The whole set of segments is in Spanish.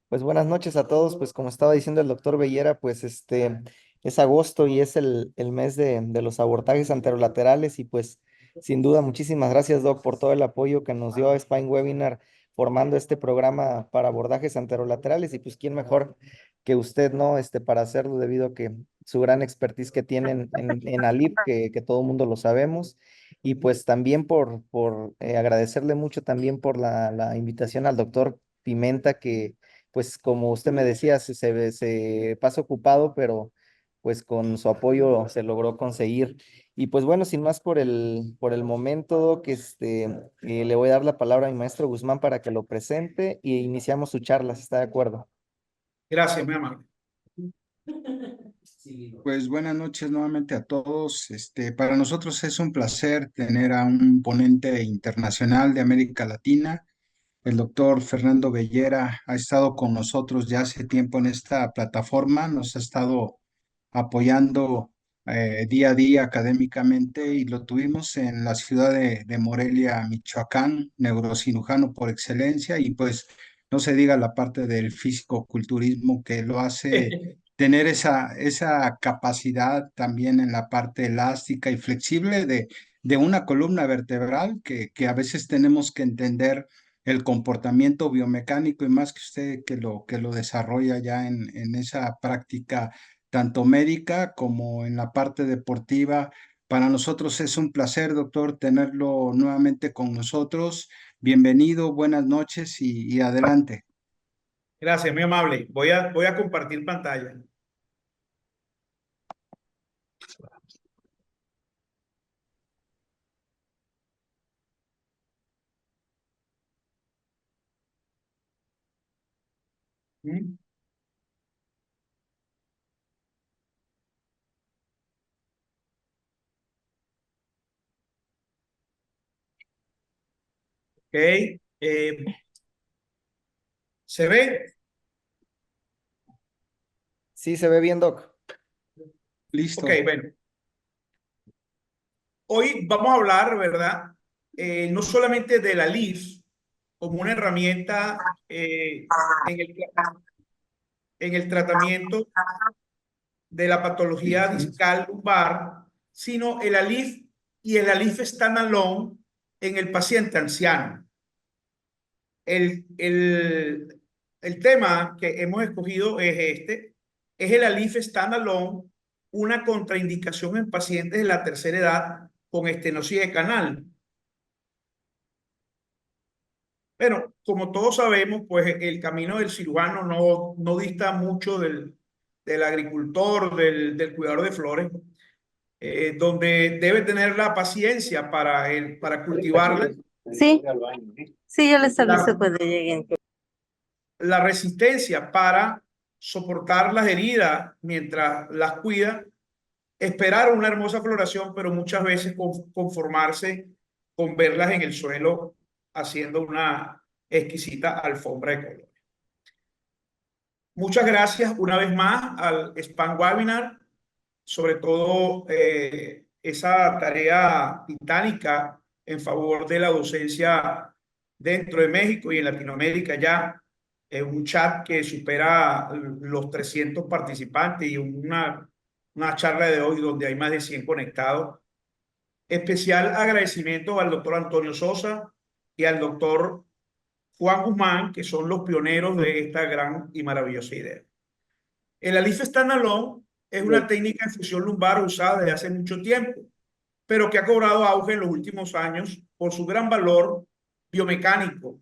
Pues buenas noches a todos. Pues como estaba diciendo el doctor Bellera, pues es agosto y es el mes de los abordajes anterolaterales y pues sin duda muchísimas gracias, Doc, por todo el apoyo que nos dio a Spine Webinar formando este programa para abordajes anterolaterales y pues quién mejor que usted, ¿no? Para hacerlo debido a que su gran expertise que tienen en ALIP, que todo el mundo lo sabemos. Y pues también por agradecerle mucho también por la invitación al doctor Pimenta, que pues como usted me decía, se pasa ocupado, pero pues con su apoyo se logró conseguir. Y pues bueno, sin más por el momento, le voy a dar la palabra a mi maestro Guzmán para que lo presente y iniciamos su charla, si está de acuerdo. Gracias, mi amable. Pues buenas noches nuevamente a todos. Para nosotros es un placer tener a un ponente internacional de América Latina. El doctor Fernando Bellera ha estado con nosotros ya hace tiempo en esta plataforma, nos ha estado apoyando día a día académicamente y lo tuvimos en la ciudad de Morelia, Michoacán, neurocirujano por excelencia y pues no se diga la parte del físico-culturismo que lo hace tener esa capacidad también en la parte elástica y flexible de una columna vertebral que a veces tenemos que entender el comportamiento biomecánico y más que usted que lo desarrolla ya en esa práctica tanto médica como en la parte deportiva. Para nosotros es un placer, doctor, tenerlo nuevamente con nosotros. Bienvenido, buenas noches y adelante. Gracias, muy amable. Voy a compartir pantalla. ¿Mm? Ok. ¿Se ve? Sí, se ve bien, Doc. Ok, Listo. bueno. Hoy vamos a hablar, ¿verdad? No solamente de la LIF como una herramienta en el tratamiento de la patología discal lumbar, sino el ALIF y el ALIF standalone en el paciente anciano. El, el tema que hemos escogido es el ALIF standalone, una contraindicación en pacientes de la tercera edad con estenosis de canal. Pero como todos sabemos, pues el camino del cirujano no dista mucho del agricultor, del cuidador de flores, donde debe tener la paciencia para cultivarla, Sí, sí, yo les aviso la, cuando lleguen. la resistencia para soportar las heridas mientras las cuida, esperar una hermosa floración, pero muchas veces conformarse con verlas en el suelo haciendo una exquisita alfombra de color. Muchas gracias una vez más al Span Webinar, sobre todo esa tarea titánica en favor de la docencia dentro de México y en Latinoamérica ya. Un chat que supera los 300 participantes y una charla de hoy donde hay más de 100 conectados. Especial agradecimiento al doctor Antonio Sosa y al doctor Juan Guzmán, que son los pioneros de esta gran y maravillosa idea. El Alif Standalone es una técnica de fusión lumbar usada desde hace mucho tiempo, pero que ha cobrado auge en los últimos años por su gran valor biomecánico.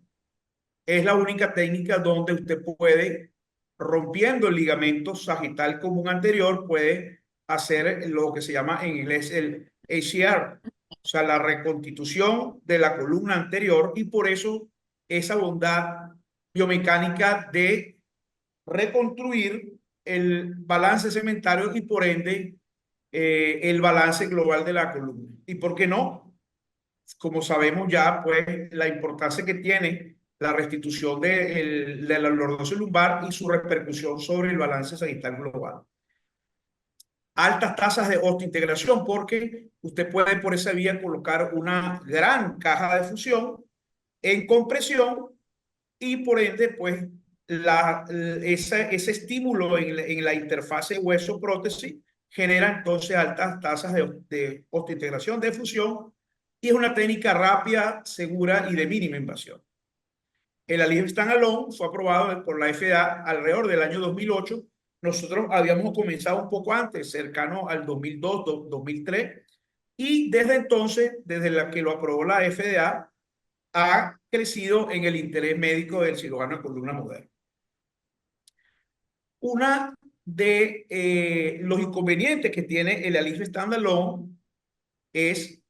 Es la única técnica donde usted puede, rompiendo el ligamento sagital común anterior, puede hacer lo que se llama en inglés el ACR, o sea, la reconstitución de la columna anterior, y por eso esa bondad biomecánica de reconstruir el balance cementario y por ende el balance global de la columna. ¿Y por qué no? Como sabemos ya, pues la importancia que tiene la restitución de la lordosis lumbar y su repercusión sobre el balance sagital global. Altas tasas de osteointegración porque usted puede por esa vía colocar una gran caja de fusión en compresión y por ende, pues ese estímulo en la interfase hueso-prótesis genera entonces altas tasas de osteointegración, de fusión, y es una técnica rápida, segura y de mínima invasión. El Alif Standalone fue aprobado por la FDA alrededor del año 2008. Nosotros habíamos comenzado un poco antes, cercano al 2002, 2003, y desde entonces, desde la que lo aprobó la FDA, ha crecido en el interés médico del cirujano de columna moderno. Una de los inconvenientes que tiene el Alif Standalone es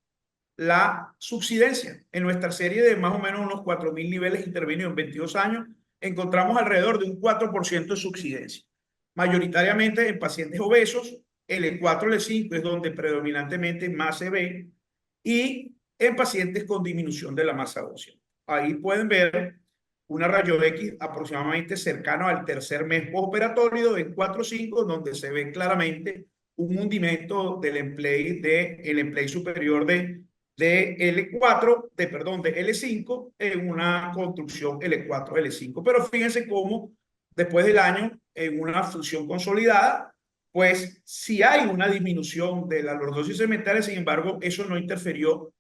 la subsidencia. En nuestra serie de más o menos unos 4.000 niveles intervenidos en 22 años, encontramos alrededor de un 4% de subsidencia. Mayoritariamente en pacientes obesos, L4, L5 es donde predominantemente más se ve, y en pacientes con disminución de la masa ósea. Ahí pueden ver una rayo X aproximadamente cercano al tercer mes postoperatorio en 4 o 5, donde se ve claramente un hundimiento del el emplay superior de L4, de L5 en una construcción L4, L5. Pero fíjense cómo después del año, en una función consolidada, pues sí hay una disminución de la lordosis segmentaria, sin embargo, eso no interfirió,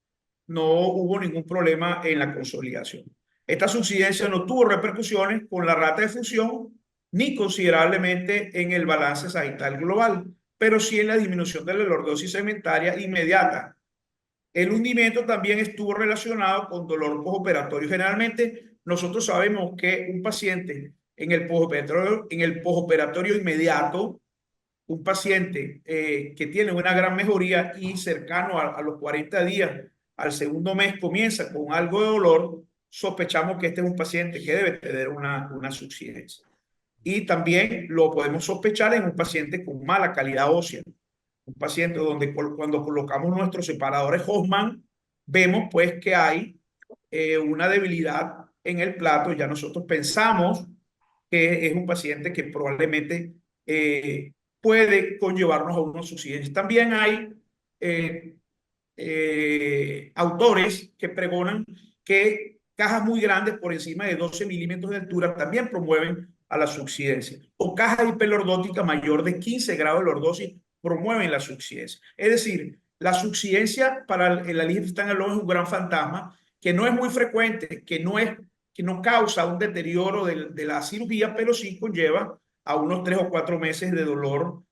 no hubo ningún problema en la consolidación. Esta subsidencia no tuvo repercusiones con la rata de fusión ni considerablemente en el balance sagital global, pero sí en la disminución de la lordosis segmentaria inmediata. El hundimiento también estuvo relacionado con dolor postoperatorio. Generalmente, nosotros sabemos que un paciente en el postoperatorio inmediato, un paciente que tiene una gran mejoría y cercano a los 40 días, al segundo mes, comienza con algo de dolor, sospechamos que este es un paciente que debe tener una subsidencia. Y también lo podemos sospechar en un paciente con mala calidad ósea. Un paciente donde cuando colocamos nuestros separadores Hoffman, vemos pues que hay una debilidad en el plato. Ya nosotros pensamos que es un paciente que probablemente puede conllevarnos a una subsidencia. También hay autores que pregonan que cajas muy grandes por encima de 12 milímetros de altura también promueven a la subsidencia, o cajas hiperlordóticas mayor de 15 grados de lordosis promueven la subsidencia. Es decir, la subsidencia para el Alif Standalone es un gran fantasma que no es muy frecuente, que no causa un deterioro de la cirugía, pero sí conlleva a unos 3 o 4 meses de dolor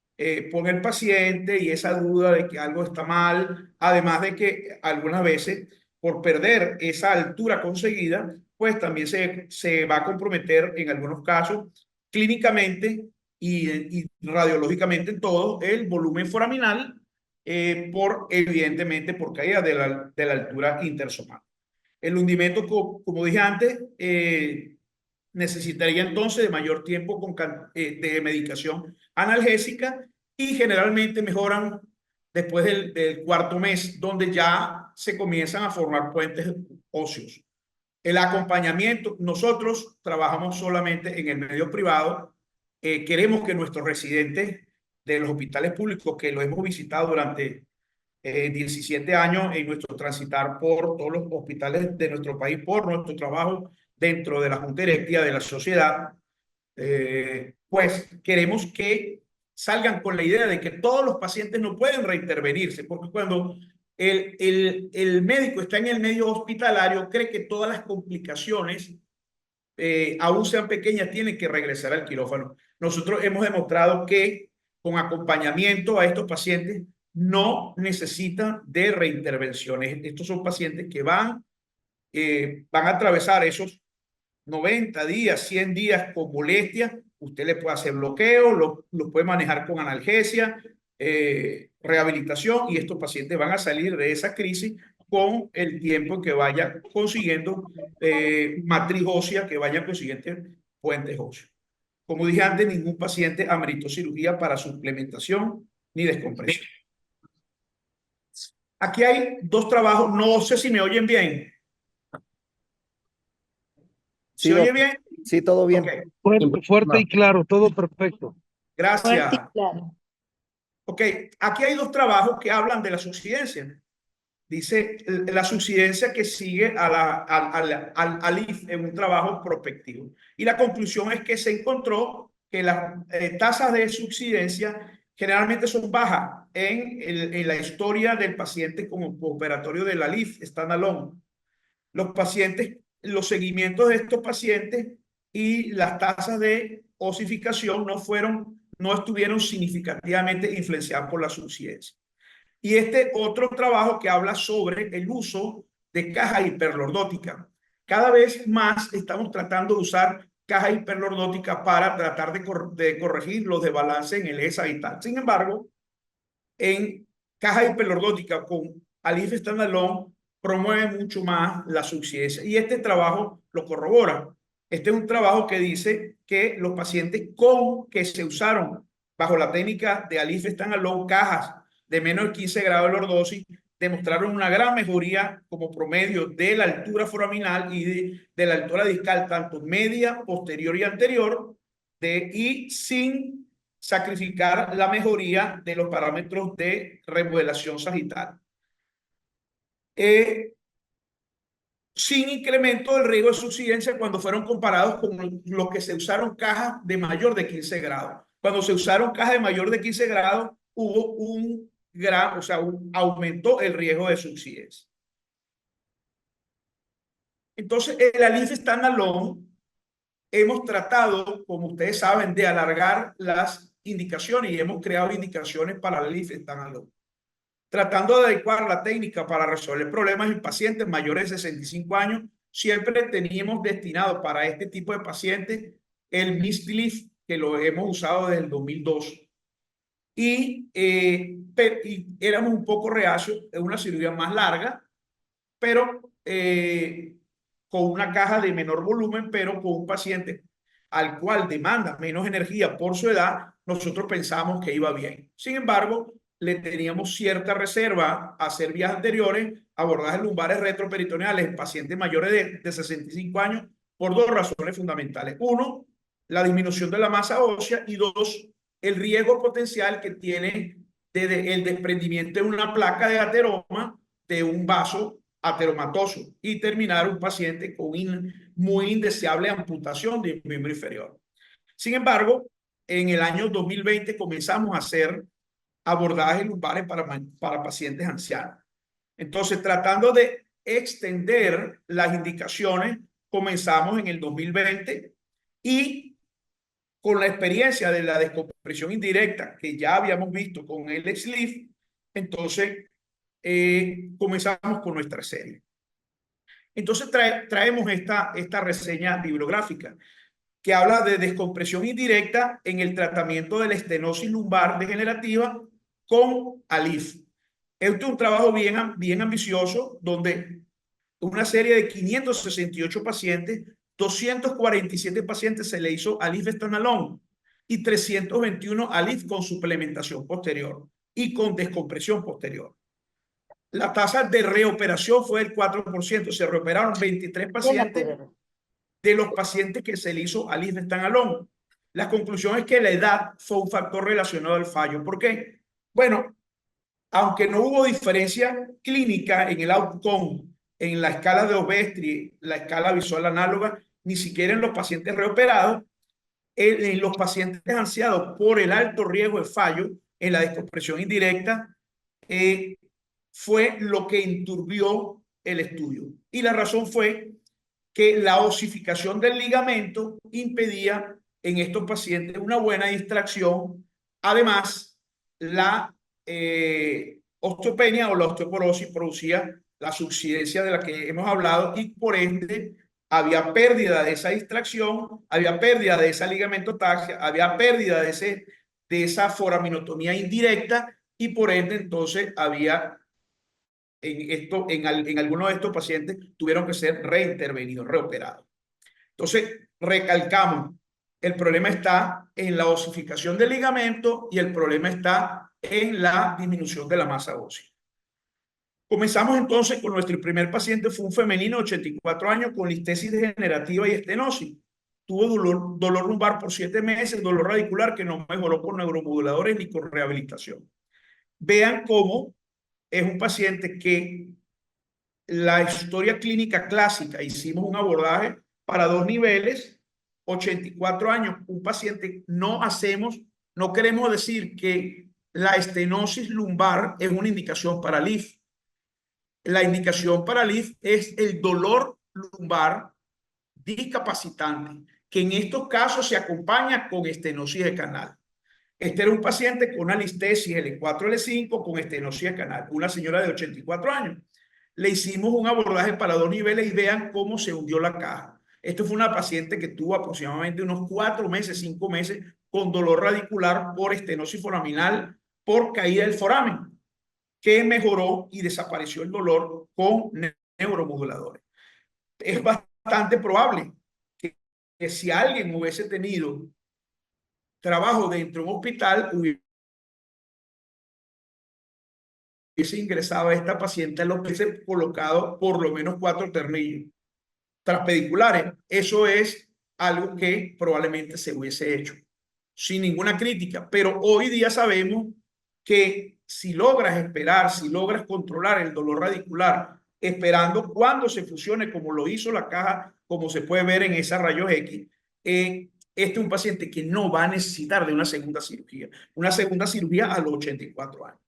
por el paciente y esa duda de que algo está mal, además de que algunas veces por perder esa altura conseguida, pues también se va a comprometer en algunos casos clínicamente y radiológicamente en todo el volumen foraminal evidentemente por caída de la altura intersomal. El hundimiento, como dije antes, necesitaría entonces de mayor tiempo de medicación analgésica y generalmente mejoran después del cuarto mes, donde ya se comienzan a formar puentes óseos. El acompañamiento, nosotros trabajamos solamente en el medio privado. Queremos que nuestros residentes de los hospitales públicos, que lo hemos visitado durante 17 años en nuestro transitar por todos los hospitales de nuestro país, por nuestro trabajo dentro de la Junta Directiva de la sociedad, pues queremos que salgan con la idea de que todos los pacientes no pueden reintervenirse, porque cuando el médico está en el medio hospitalario, cree que todas las complicaciones, aún sean pequeñas, tienen que regresar al quirófano. Nosotros hemos demostrado que con acompañamiento a estos pacientes no necesitan de reintervenciones. Estos son pacientes que van a atravesar esos 90 días, 100 días con molestias. Usted le puede hacer bloqueo, lo puede manejar con analgesia, rehabilitación, y estos pacientes van a salir de esa crisis con el tiempo que vaya consiguiendo matriz ósea, que vaya consiguiendo puentes óseos. Como dije antes, ningún paciente ameritó cirugía para suplementación ni descompresión. Aquí hay dos trabajos, no sé si me oyen bien. Sí, ¿Se oye doc. bien? Sí, todo bien. Ok, Fuerte y claro, todo perfecto. gracias. Claro. Ok, aquí hay dos trabajos que hablan de la subsidencia. dice la subsidencia que sigue al ALIF en un trabajo prospectivo. Y la conclusión es que se encontró que las tasas de subsidencia generalmente son bajas en la historia del paciente como operatorio del ALIF standalone. Los pacientes, los seguimientos de estos pacientes y las tasas de osificación no estuvieron significativamente influenciadas por la subsidencia. Y este otro trabajo que habla sobre el uso de caja hiperlordótica. Cada vez más estamos tratando de usar caja hiperlordótica para tratar de corregir los desbalances en el eje sagital. Sin embargo, en caja hiperlordótica con ALIF standalone promueve mucho más la subsidencia. Y este trabajo lo corrobora. Este es un trabajo que dice que los pacientes que se usaron bajo la técnica de ALIF standalone, cajas de menos de 15 grados de lordosis, demostraron una gran mejoría como promedio de la altura foraminal y de la altura discal, tanto media, posterior y anterior, y sin sacrificar la mejoría de los parámetros de remodelación sagital. Sin incremento del riesgo de subsidencia cuando fueron comparados con los que se usaron cajas de mayor de 15 grados. Cuando se usaron cajas de mayor de 15 grados, hubo aumentó el riesgo de subsidencia. Entonces, el ALIF standalone, hemos tratado, como ustedes saben, de alargar las indicaciones y hemos creado indicaciones para el ALIF standalone, tratando de adecuar la técnica para resolver problemas en pacientes mayores de 65 años. Siempre teníamos destinado para este tipo de pacientes el MIST-LIF, que lo hemos usado desde el 2002. Y éramos un poco reacios, es una cirugía más larga, pero con una caja de menor volumen, pero con un paciente al cual demanda menos energía por su edad, nosotros pensamos que iba bien. Sin embargo, le teníamos cierta reserva a hacer vías anteriores, abordajes lumbares retroperitoneales en pacientes mayores de 65 años por dos razones fundamentales. Uno, la disminución de la masa ósea, y dos, el riesgo potencial que tiene el desprendimiento de una placa de ateroma de un vaso ateromatoso y terminar un paciente con muy indeseable amputación del miembro inferior. Sin embargo, en el año 2020 comenzamos a hacer abordajes lumbares para pacientes ancianos. Entonces, tratando de extender las indicaciones, comenzamos en el 2020 y con la experiencia de la descompresión indirecta que ya habíamos visto con el XLIF, entonces comenzamos con nuestra serie. Entonces traemos esta reseña bibliográfica que habla de descompresión indirecta en el tratamiento de la estenosis lumbar degenerativa con ALIF. Este es un trabajo bien ambicioso donde una serie de 568 pacientes, 247 pacientes se le hizo ALIF standalone y 321 ALIF con suplementación posterior y con descompresión posterior. La tasa de reoperación fue del 4%. Se reoperaron 23 pacientes de los pacientes que se le hizo ALIF standalone. La conclusión es que la edad fue un factor relacionado al fallo. ¿Por qué? Bueno, aunque no hubo diferencia clínica en el outcome, en la escala de Ovestri, la escala visual análoga, ni siquiera en los pacientes reoperados, en los pacientes ansiados por el alto riesgo de fallo en la descompresión indirecta, fue lo que enturbió el estudio. Y la razón fue que la osificación del ligamento impedía en estos pacientes una buena distracción. Además, la osteopenia o la osteoporosis producía la subsidencia de la que hemos hablado y por ende había pérdida de esa distracción, había pérdida de esa ligametotaxia, había pérdida de esa foraminotomía indirecta y por ende entonces había en algunos de estos pacientes tuvieron que ser reintervenidos, reoperados. Entonces, recalcamos, el problema está en la osificación del ligamento y el problema está en la disminución de la masa ósea. Comenzamos entonces con nuestro primer paciente, fue un femenino de 84 años con listesis degenerativa y estenosis. Tuvo dolor lumbar por 7 meses, dolor radicular que no mejoró con neuromoduladores ni con rehabilitación. Vean cómo es un paciente que la historia clínica clásica, hicimos un abordaje para 2 niveles, 84 años, un paciente, no queremos decir que la estenosis lumbar es una indicación para LIF. La indicación para LIF es el dolor lumbar discapacitante, que en estos casos se acompaña con estenosis de canal. Este era un paciente con una listesis L4, L5 con estenosis de canal, una señora de 84 años. Le hicimos un abordaje para 2 niveles y vean cómo se hundió la caja. Esto fue una paciente que tuvo aproximadamente unos 4 meses, 5 meses con dolor radicular por estenosis foraminal, por caída del foramen, que mejoró y desapareció el dolor con neuromoduladores. Es bastante probable que si alguien hubiese tenido trabajo dentro de un hospital, hubiese ingresado a esta paciente, lo hubiese colocado por lo menos 4 tornillos transpediculares. Eso es algo que probablemente se hubiese hecho sin ninguna crítica, pero hoy día sabemos que si logras esperar, si logras controlar el dolor radicular, esperando cuando se fusione, como lo hizo la caja, como se puede ver en esa rayos X, este es un paciente que no va a necesitar de una segunda cirugía a los 84 años.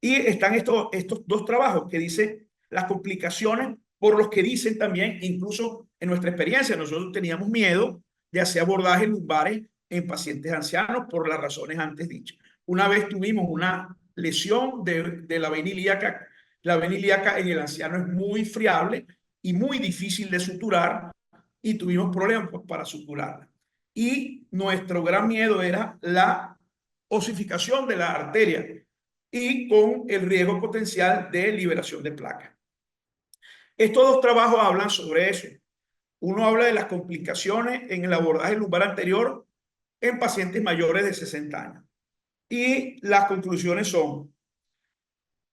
Y están estos 2 trabajos que dicen las complicaciones, por los que dicen también, incluso en nuestra experiencia, nosotros teníamos miedo de hacer abordajes lumbares en pacientes ancianos por las razones antes dichas. Una vez tuvimos una lesión de la vena ilíaca. La vena ilíaca en el anciano es muy friable y muy difícil de suturar y tuvimos problemas para suturarla. Y nuestro gran miedo era la osificación de la arteria y con el riesgo potencial de liberación de placa. Estos 2 trabajos hablan sobre eso. Uno habla de las complicaciones en el abordaje lumbar anterior en pacientes mayores de 60 años. Y las conclusiones son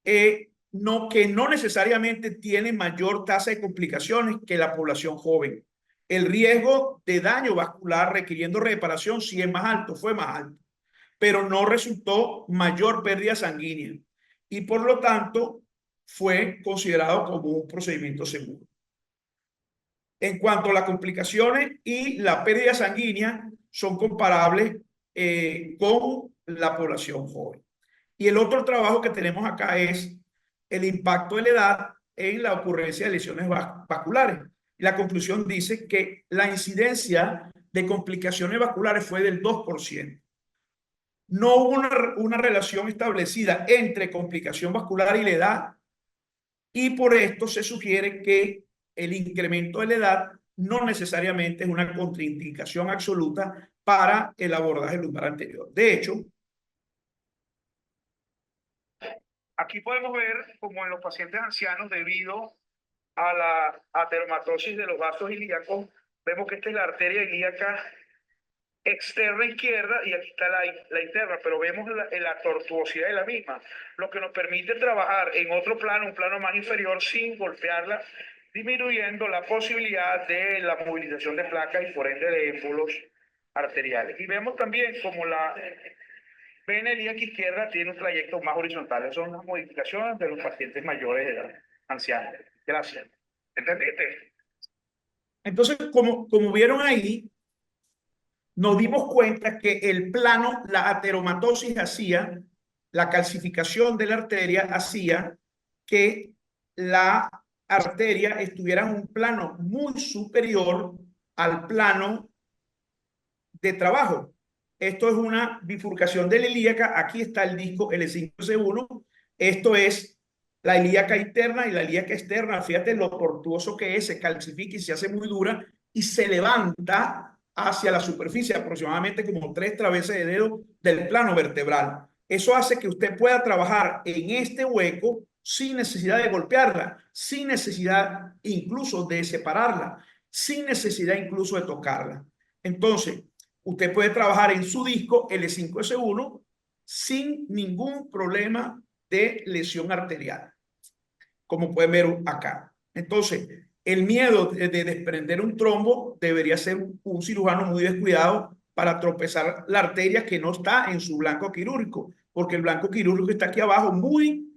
que no necesariamente tiene mayor tasa de complicaciones que la población joven. El riesgo de daño vascular requiriendo reparación sí es más alto, fue más alto, pero no resultó mayor pérdida sanguínea y por lo tanto fue considerado como un procedimiento seguro. En cuanto a las complicaciones y la pérdida sanguínea, son comparables con la población joven. Y el otro trabajo que tenemos acá es el impacto de la edad en la ocurrencia de lesiones vasculares. La conclusión dice que la incidencia de complicaciones vasculares fue del 2%. No hubo una relación establecida entre complicación vascular y la edad, y por esto se sugiere que el incremento de la edad no necesariamente es una contraindicación absoluta para el abordaje lumbar anterior. De hecho, aquí podemos ver como en los pacientes ancianos, debido a la ateromatosis de los vasos ilíacos, vemos que esta es la arteria ilíaca externa izquierda y aquí está la interna, pero vemos la tortuosidad de la misma, lo que nos permite trabajar en otro plano, un plano más inferior, sin golpearla, disminuyendo la posibilidad de la movilización de placas y por ende de émbolos arteriales. Y vemos también como la vena ilíaca izquierda tiene un trayecto más horizontal. Esas son las modificaciones de los pacientes mayores de edad, ancianos. Gracias. ¿Entendiste? Entonces, como vieron ahí, nos dimos cuenta que el plano, la ateromatosis hacía, la calcificación de la arteria hacía que la arteria estuviera en un plano muy superior al plano de trabajo. Esto es una bifurcación de la ilíaca. Aquí está el disco L5S1. Esto es la ilíaca interna y la ilíaca externa. Fíjate lo tortuoso que es, se calcifica y se hace muy dura y se levanta hacia la superficie, aproximadamente como 3 traveses de dedo del plano vertebral. Eso hace que usted pueda trabajar en este hueco sin necesidad de golpearla, sin necesidad incluso de separarla, sin necesidad incluso de tocarla. Entonces, usted puede trabajar en su disco L5S1 sin ningún problema de lesión arterial, como pueden ver acá. Entonces, el miedo de desprender un trombo debería ser un cirujano muy descuidado para tropezar la arteria que no está en su blanco quirúrgico, porque el blanco quirúrgico está aquí abajo muy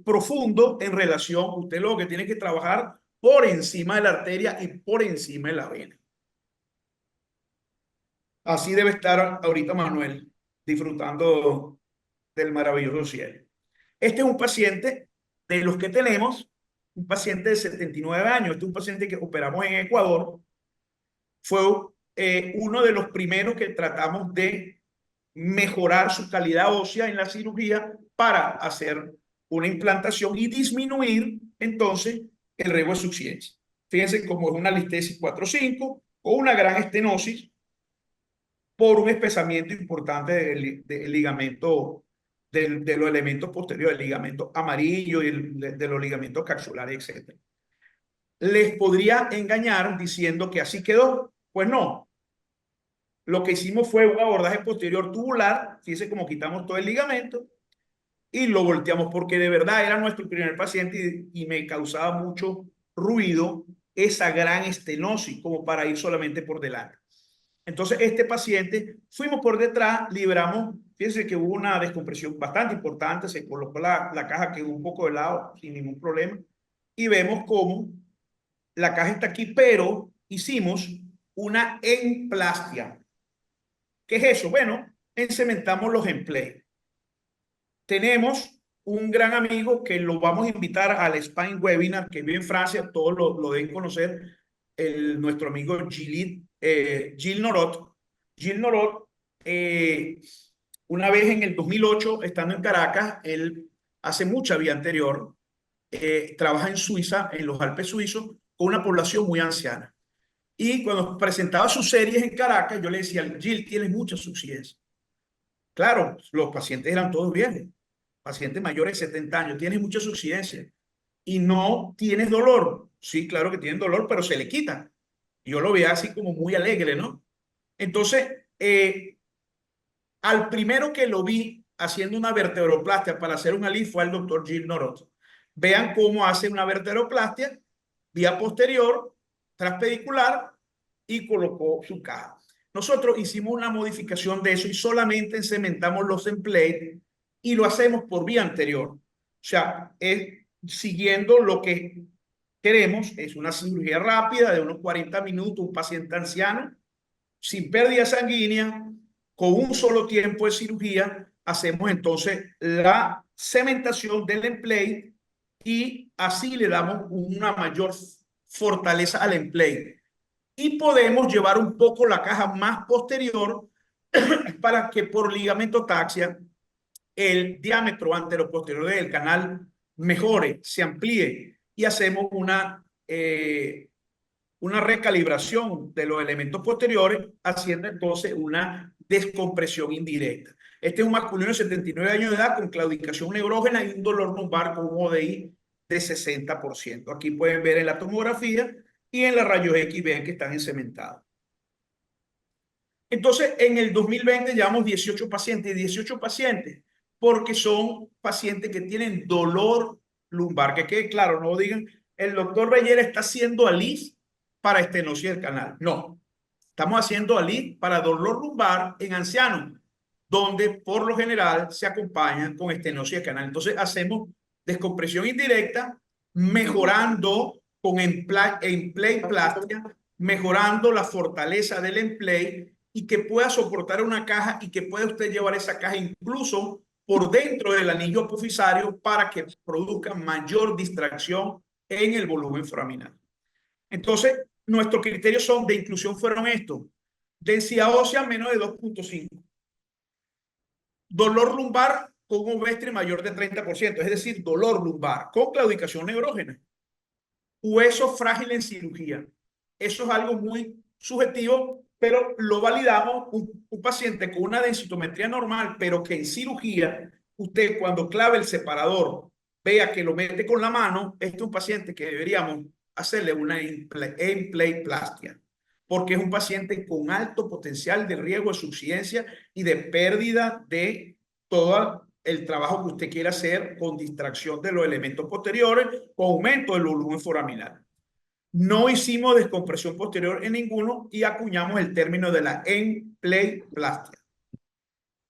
profundo en relación, usted lo que tiene que trabajar por encima de la arteria y por encima de la vena. Así debe estar ahorita Manuel, disfrutando del maravilloso cielo. Este es un paciente de los que tenemos, un paciente de 79 años. Este es un paciente que operamos en Ecuador. Fue uno de los primeros que tratamos de mejorar su calidad ósea en la cirugía para hacer una implantación y disminuir entonces el riesgo de insuficiencia. Fíjense cómo es una listesis 4-5 o una gran estenosis por un espesamiento importante del ligamento, de los elementos posteriores, del ligamento amarillo y de los ligamentos capsulares, etc. Les podría engañar diciendo que así quedó. Pues no. Lo que hicimos fue un abordaje posterior tubular, fíjense cómo quitamos todo el ligamento y lo volteamos porque de verdad era nuestro primer paciente y me causaba mucho ruido esa gran estenosis como para ir solamente por delante. Entonces, este paciente, fuimos por detrás, liberamos, fíjense que hubo una descompresión bastante importante, se colocó la caja, quedó un poco de lado, sin ningún problema, y vemos cómo la caja está aquí, pero hicimos una emplastia. ¿Qué es eso? Bueno, encementamos los emplay. Tenemos un gran amigo que lo vamos a invitar al Spine Webinar, que vive en Francia, todos lo deben conocer, nuestro amigo Gilles Norot. Gilles Norot, una vez en el 2008, estando en Caracas, él hace mucha vida anterior, trabaja en Suiza, en los Alpes suizos, con una población muy anciana. Y cuando presentaba sus series en Caracas, yo le decía, Gilles, tienes mucha suficiencia. Claro, los pacientes eran todos viejos, pacientes mayores de 70 años, tienes mucha suficiencia y no tienes dolor. Sí, claro que tienen dolor, pero se le quita. Yo lo veía así como muy alegre, ¿no? Entonces, al primero que lo vi haciendo una vertebroplastia para hacer un ALIF fue al doctor Gilles Norot. Vean cómo hace una vertebroplastia, vía posterior, transpedicular, y colocó su caja. Nosotros hicimos una modificación de eso y solamente cementamos los templates y lo hacemos por vía anterior. O sea, siguiendo lo que queremos, es una cirugía rápida de unos 40 minutos, un paciente anciano, sin pérdida sanguínea, con un solo tiempo de cirugía, hacemos entonces la cementación del emplate y así le damos una mayor fortaleza al emplate. Y podemos llevar un poco la caja más posterior para que por ligamento-taxia el diámetro anteroposterior del canal mejore, se amplíe y hacemos una recalibración de los elementos posteriores, haciendo entonces una descompresión indirecta. Este es un masculino de 79 años de edad con claudicación neurógena y un dolor lumbar con un ODI de 60%. Aquí pueden ver en la tomografía y en la rayos X ven que están encementados. Entonces, en el 2020 llevamos 18 pacientes, 18 pacientes, porque son pacientes que tienen dolor lumbar. Que quede claro, no digan, el doctor Bellera está haciendo ALIF para estenosis del canal. No, estamos haciendo ALIF para dolor lumbar en ancianos, donde por lo general se acompañan con estenosis del canal. Entonces hacemos descompresión indirecta, mejorando con empleiplastia, mejorando la fortaleza del emplate y que pueda soportar una caja y que pueda usted llevar esa caja incluso por dentro del anillo apofisario para que produzca mayor distracción en el volumen foraminal. Entonces, nuestros criterios de inclusión fueron estos: densidad ósea menos de 2.5, dolor lumbar con un vestre mayor de 30%, es decir, dolor lumbar con claudicación neurógena, hueso frágil en cirugía. Eso es algo muy subjetivo, pero lo validamos. Un paciente con una densitometría normal, pero que en cirugía, usted cuando clave el separador, vea que lo mete con la mano, este es un paciente que deberíamos hacerle una empleiplastia, porque es un paciente con alto potencial de riesgo de insuficiencia y de pérdida de todo el trabajo que usted quiere hacer con distracción de los elementos posteriores, con aumento del volumen foraminal. No hicimos descompresión posterior en ninguno y acuñamos el término de la empleiplastia.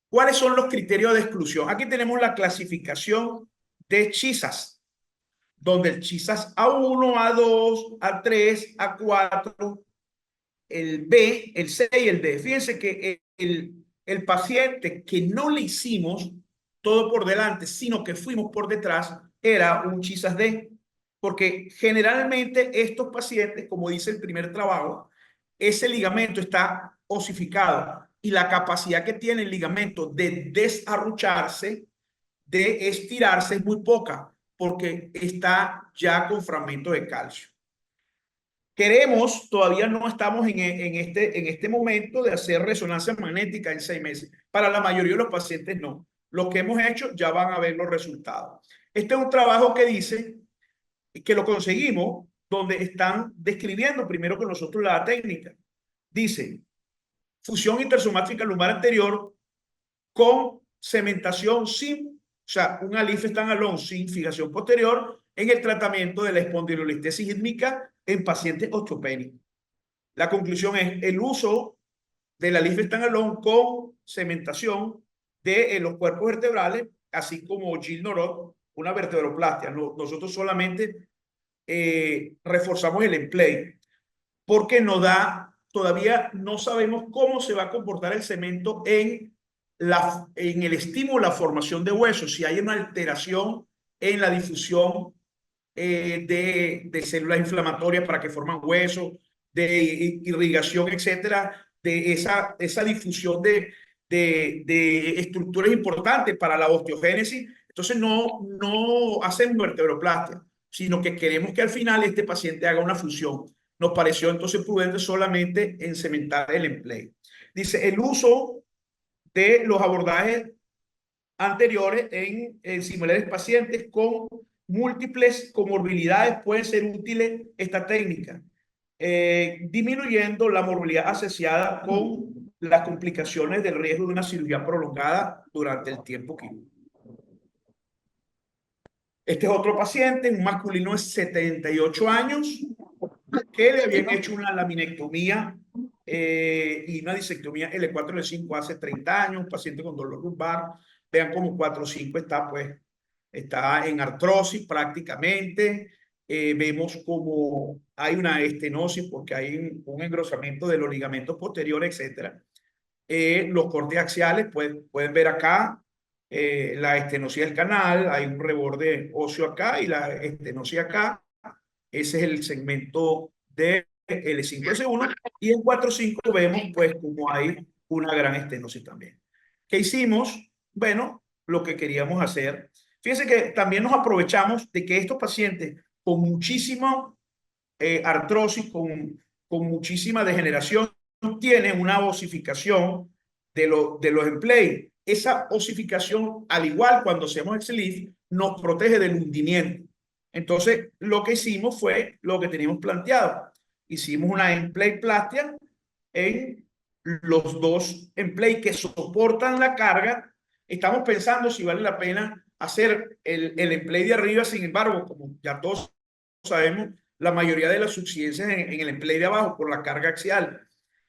¿Cuáles son los criterios de exclusión? Aquí tenemos la clasificación de chisas, donde el chisas A1, A2, A3, A4, el B, el C y el D. Fíjense que el paciente que no le hicimos todo por delante, sino que fuimos por detrás, era un chisas D, porque generalmente estos pacientes, como dice el primer trabajo, ese ligamento está osificado y la capacidad que tiene el ligamento de desarrucharse, de estirarse es muy poca, porque está ya con fragmentos de calcio. Todavía no estamos en este momento de hacer resonancia magnética en 6 meses. Para la mayoría de los pacientes no. Lo que hemos hecho ya van a ver los resultados. Este es un trabajo que dice que lo conseguimos donde están describiendo primero que nosotros la técnica. Dice, fusión intersomática lumbar anterior con cementación sin, o sea, un alife standalone sin fijación posterior en el tratamiento de la espondilolistesis rítmica en pacientes osteopénicos. La conclusión es el uso del alife standalone con cementación de los cuerpos vertebrales, así como Gilles Norot, una vertebroplastia. Nosotros solamente reforzamos el emplay porque todavía no sabemos cómo se va a comportar el cemento en el estímulo a la formación de huesos, si hay una alteración en la difusión de células inflamatorias para que forman huesos, de irrigación, etcétera, de esa difusión de estructuras importantes para la osteogénesis. Entonces no hacemos vertebroplastia, sino que queremos que al final este paciente haga una fusión. Nos pareció entonces prudente solamente en cementar el empleo. Dice, el uso de los abordajes anteriores en similares pacientes con múltiples comorbilidades pueden ser útiles esta técnica, disminuyendo la morbilidad asociada con las complicaciones del riesgo de una cirugía prolongada durante el tiempo quirúrgico. Este es otro paciente, un masculino de 78 años, que le habían hecho una laminectomía y una disectomía L4, L5 hace 30 años, un paciente con dolor lumbar. Vean cómo 4-5 está en artrosis prácticamente. Vemos como hay una estenosis porque hay un engrosamiento de los ligamentos posteriores, etcétera. Los cortes axiales, pueden ver acá la estenosis del canal, hay un reborde óseo acá y la estenosis acá. Ese es el segmento de L5S1 y en 4-5 vemos pues como hay una gran estenosis también. ¿Qué hicimos? Bueno, lo que queríamos hacer. Fíjense que también nos aprovechamos de que estos pacientes con muchísima artrosis, con muchísima degeneración, tienen una osificación de los emplay. Esa osificación, al igual cuando hacemos el sleeve, nos protege del hundimiento. Entonces, lo que hicimos fue lo que teníamos planteado. Hicimos una emplayplastia en los dos emplay que soportan la carga. Estamos pensando si vale la pena hacer el emplay de arriba. Sin embargo, como ya todos sabemos, la mayoría de las suficiencias en el emplay de abajo por la carga axial.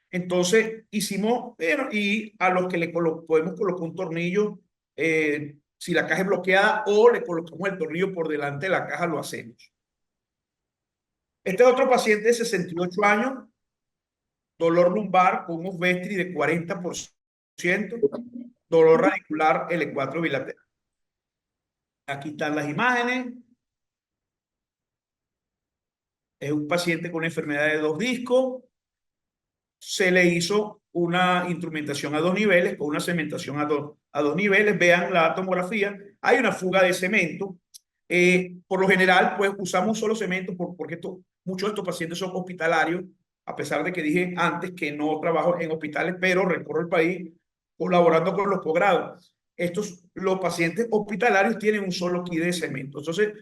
Entonces hicimos, y a los que podemos colocar un tornillo, si la caja es bloqueada, o le colocamos el tornillo por delante de la caja, lo hacemos. Este otro paciente de 68 años, dolor lumbar con un Vestri de 40%, dolor radicular L4 bilateral. Aquí están las imágenes. Es un paciente con enfermedad de 2 discos. Se le hizo una instrumentación a 2 niveles, con una cementación a dos niveles. Vean la tomografía. Hay una fuga de cemento. Por lo general, pues usamos solo cemento porque muchos de estos pacientes son hospitalarios, a pesar de que dije antes que no trabajo en hospitales, pero recorro el país colaborando con los posgrados. Los pacientes hospitalarios tienen un solo kit de cemento. Entonces,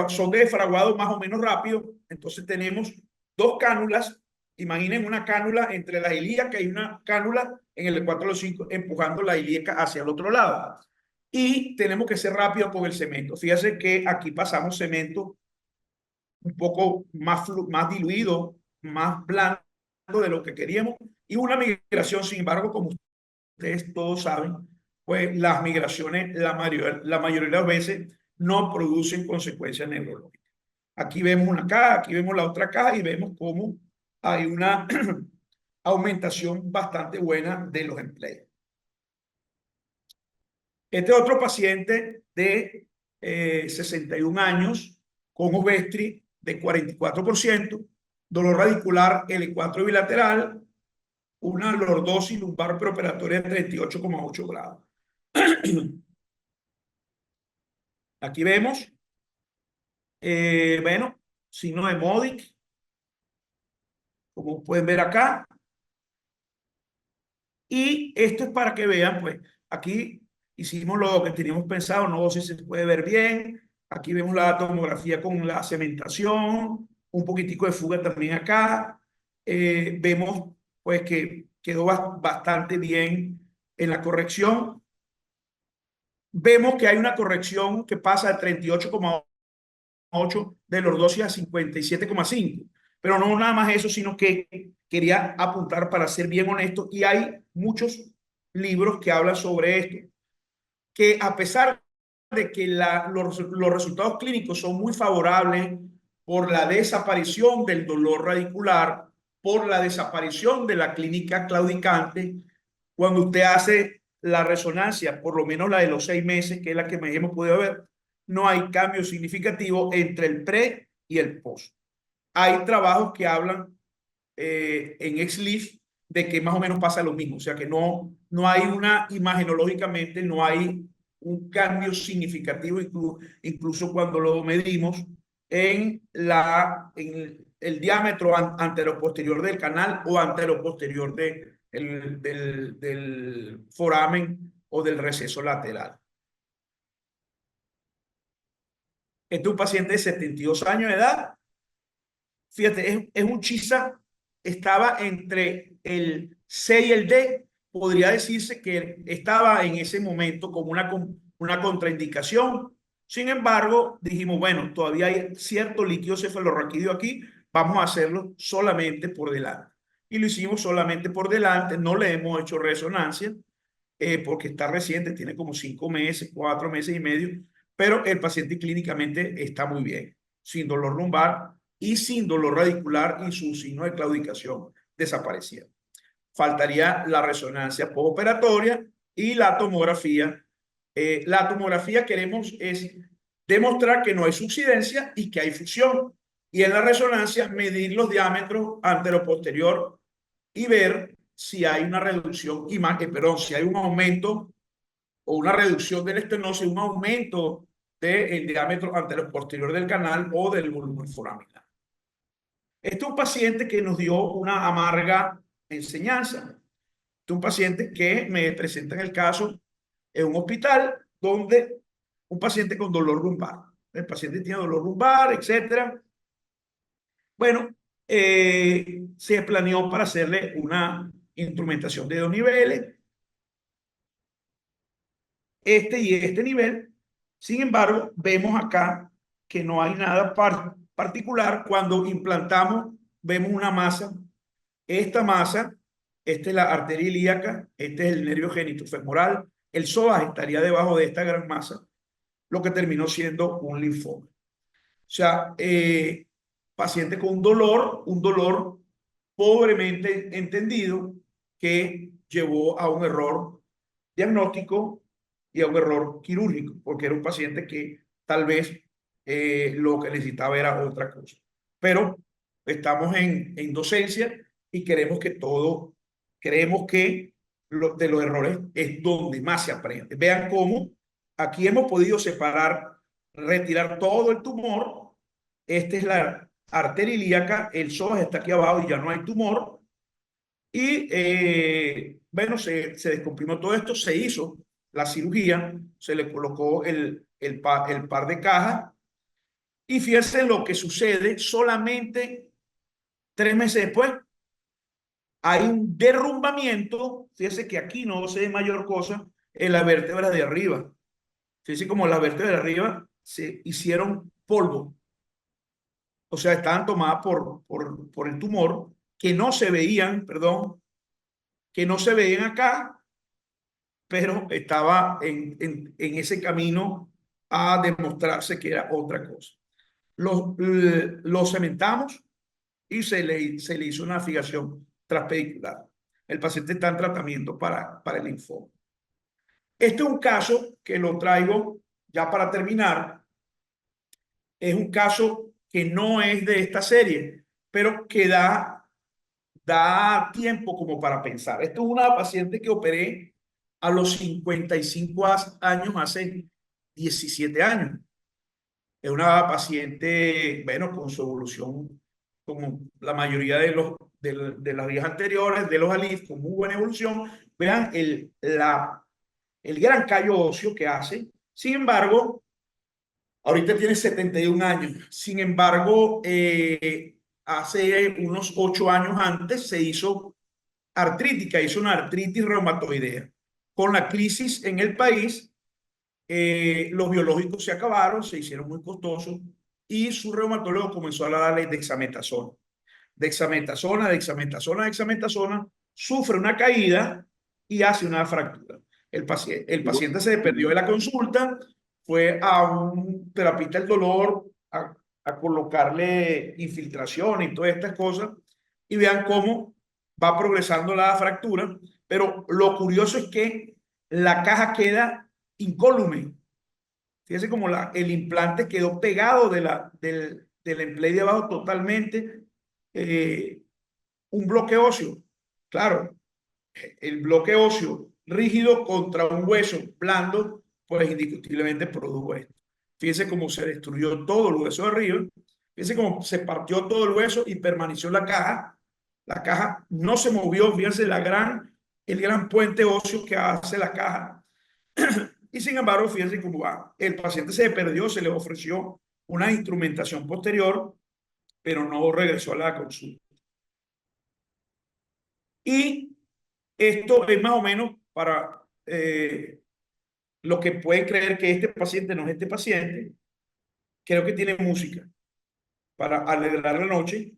son de fraguado más o menos rápido. Entonces, tenemos 2 cánulas. Imaginen una cánula entre la ilíaca y una cánula en el 4-5 empujando la ilíaca hacia el otro lado. Y tenemos que ser rápidos con el cemento. Fíjense que aquí pasamos cemento un poco más diluido, más blando de lo que queríamos. Y una migración, sin embargo, como ustedes todos saben, pues las migraciones, la mayoría de las veces no producen consecuencias neurológicas. Aquí vemos una caja, aquí vemos la otra caja y vemos cómo hay una aumentación bastante buena de los empleos. Este otro paciente de 61 años con Ovestri de 44%, dolor radicular L4 bilateral, una lordosis lumbar preoperatoria de 38,8 grados. Aquí vemos, bueno, signo de Modic, como pueden ver acá. Y esto es para que vean, pues, aquí hicimos lo que teníamos pensado, no sé si se puede ver bien. Aquí vemos la tomografía con la cementación, un poquitico de fuga también acá. Vemos, pues, que quedó bastante bien en la corrección. Vemos que hay una corrección que pasa de 38,8 de lordosis a 57,5. Pero no nada más eso, sino que quería apuntar para ser bien honesto, y hay muchos libros que hablan sobre esto, que a pesar de que los resultados clínicos son muy favorables por la desaparición del dolor radicular, por la desaparición de la clínica claudicante, cuando usted hace la resonancia, por lo menos la de los 6 meses, que es la que hemos podido ver, no hay cambio significativo entre el pre y el post. Hay trabajos que hablan en XLIF de que más o menos pasa lo mismo, o sea que no hay imagenológicamente, no hay un cambio significativo, incluso cuando lo medimos en el diámetro anteroposterior del canal o anteroposterior del foramen o del receso lateral. Este es un paciente de 72 años de edad. Fíjate, es un chisa, estaba entre el C y el D. Podría decirse que estaba en ese momento como una contraindicación. Sin embargo, dijimos, bueno, todavía hay cierto líquido cefalorraquídeo aquí, vamos a hacerlo solamente por delante. Y lo hicimos solamente por delante, no le hemos hecho resonancia, porque está reciente, tiene como 5 meses, 4 meses y medio, pero el paciente clínicamente está muy bien, sin dolor lumbar y sin dolor radicular, y su signo de claudicación desaparecía. Faltaría la resonancia postoperatoria y la tomografía. La tomografía queremos es demostrar que no hay subsidencia y que hay fusión. Y en la resonancia medir los diámetros anteroposterior y ver si hay una reducción, perdón, si hay un aumento o una reducción del estenosis, un aumento del diámetro anteroposterior del canal o del volumen foraminal. Este es un paciente que nos dio una amarga enseñanza. Este es un paciente que me presenta en el caso en un hospital donde un paciente con dolor lumbar. El paciente tiene dolor lumbar, etcétera. Bueno, se planeó para hacerle una instrumentación de 2 niveles, este y este nivel. Sin embargo, vemos acá que no hay nada particular. Cuando implantamos, vemos una masa. Esta masa, esta es la arteria ilíaca, este es el nervio genitofemoral. El psoas estaría debajo de esta gran masa, lo que terminó siendo un linfoma. O sea, paciente con un dolor pobremente entendido, que llevó a un error diagnóstico y a un error quirúrgico, porque era un paciente que tal vez lo que necesitaba era otra cosa. Pero estamos en docencia y creemos que de los errores es donde más se aprende. Vean cómo aquí hemos podido separar, retirar todo el tumor. Esta es la arteria ilíaca, el psoas está aquí abajo y ya no hay tumor. Y bueno, se descomprimió todo esto, se hizo la cirugía, se le colocó el par de cajas, y fíjense lo que sucede. Solamente 3 meses después hay un derrumbamiento. Fíjense que aquí no se ve mayor cosa en la vértebra de arriba. Fíjense como las vértebras de arriba se hicieron polvo. O sea, estaban tomadas por el tumor, que no se veían, perdón, que no se veían acá, pero estaba en ese camino a demostrarse que era otra cosa. Lo cementamos y se le hizo una fijación transpedicular. El paciente está en tratamiento para el linfoma. Este es un caso que lo traigo ya para terminar. Es un caso que no es de esta serie, pero que da tiempo como para pensar. Esto es una paciente que operé a los 55 años, hace 17 años. Es una paciente, bueno, con su evolución, como la mayoría de las vías anteriores, de los ALIF, con muy buena evolución. Vean el gran callo óseo que hace. Sin embargo, ahorita tiene 71 años. Sin embargo, hace unos 8 años antes se hizo artrítica, hizo una artritis reumatoidea. Con la crisis en el país, los biológicos se acabaron, se hicieron muy costosos y su reumatólogo comenzó a darle dexametasona. Dexametasona, sufre una caída y hace una fractura. El paciente se perdió de la consulta, fue a un terapista del dolor a colocarle infiltración y todas estas cosas y vean cómo va progresando la fractura, pero lo curioso es que la caja queda incólume. Fíjense como el implante quedó pegado del emplay de abajo totalmente, eh, un bloque óseo. Claro, el bloque óseo rígido contra un hueso blando, pues indiscutiblemente produjo esto. Fíjense cómo se destruyó todo el hueso de arriba. Fíjense cómo se partió todo el hueso y permaneció la caja. La caja no se movió. Fíjense el gran puente óseo que hace la caja. Y sin embargo, fíjense cómo va. El paciente se perdió, se le ofreció una instrumentación posterior, pero no regresó a la consulta. Y esto es más o menos para lo que pueden creer que este paciente no es este paciente. Creo que tiene música para alegrar la noche.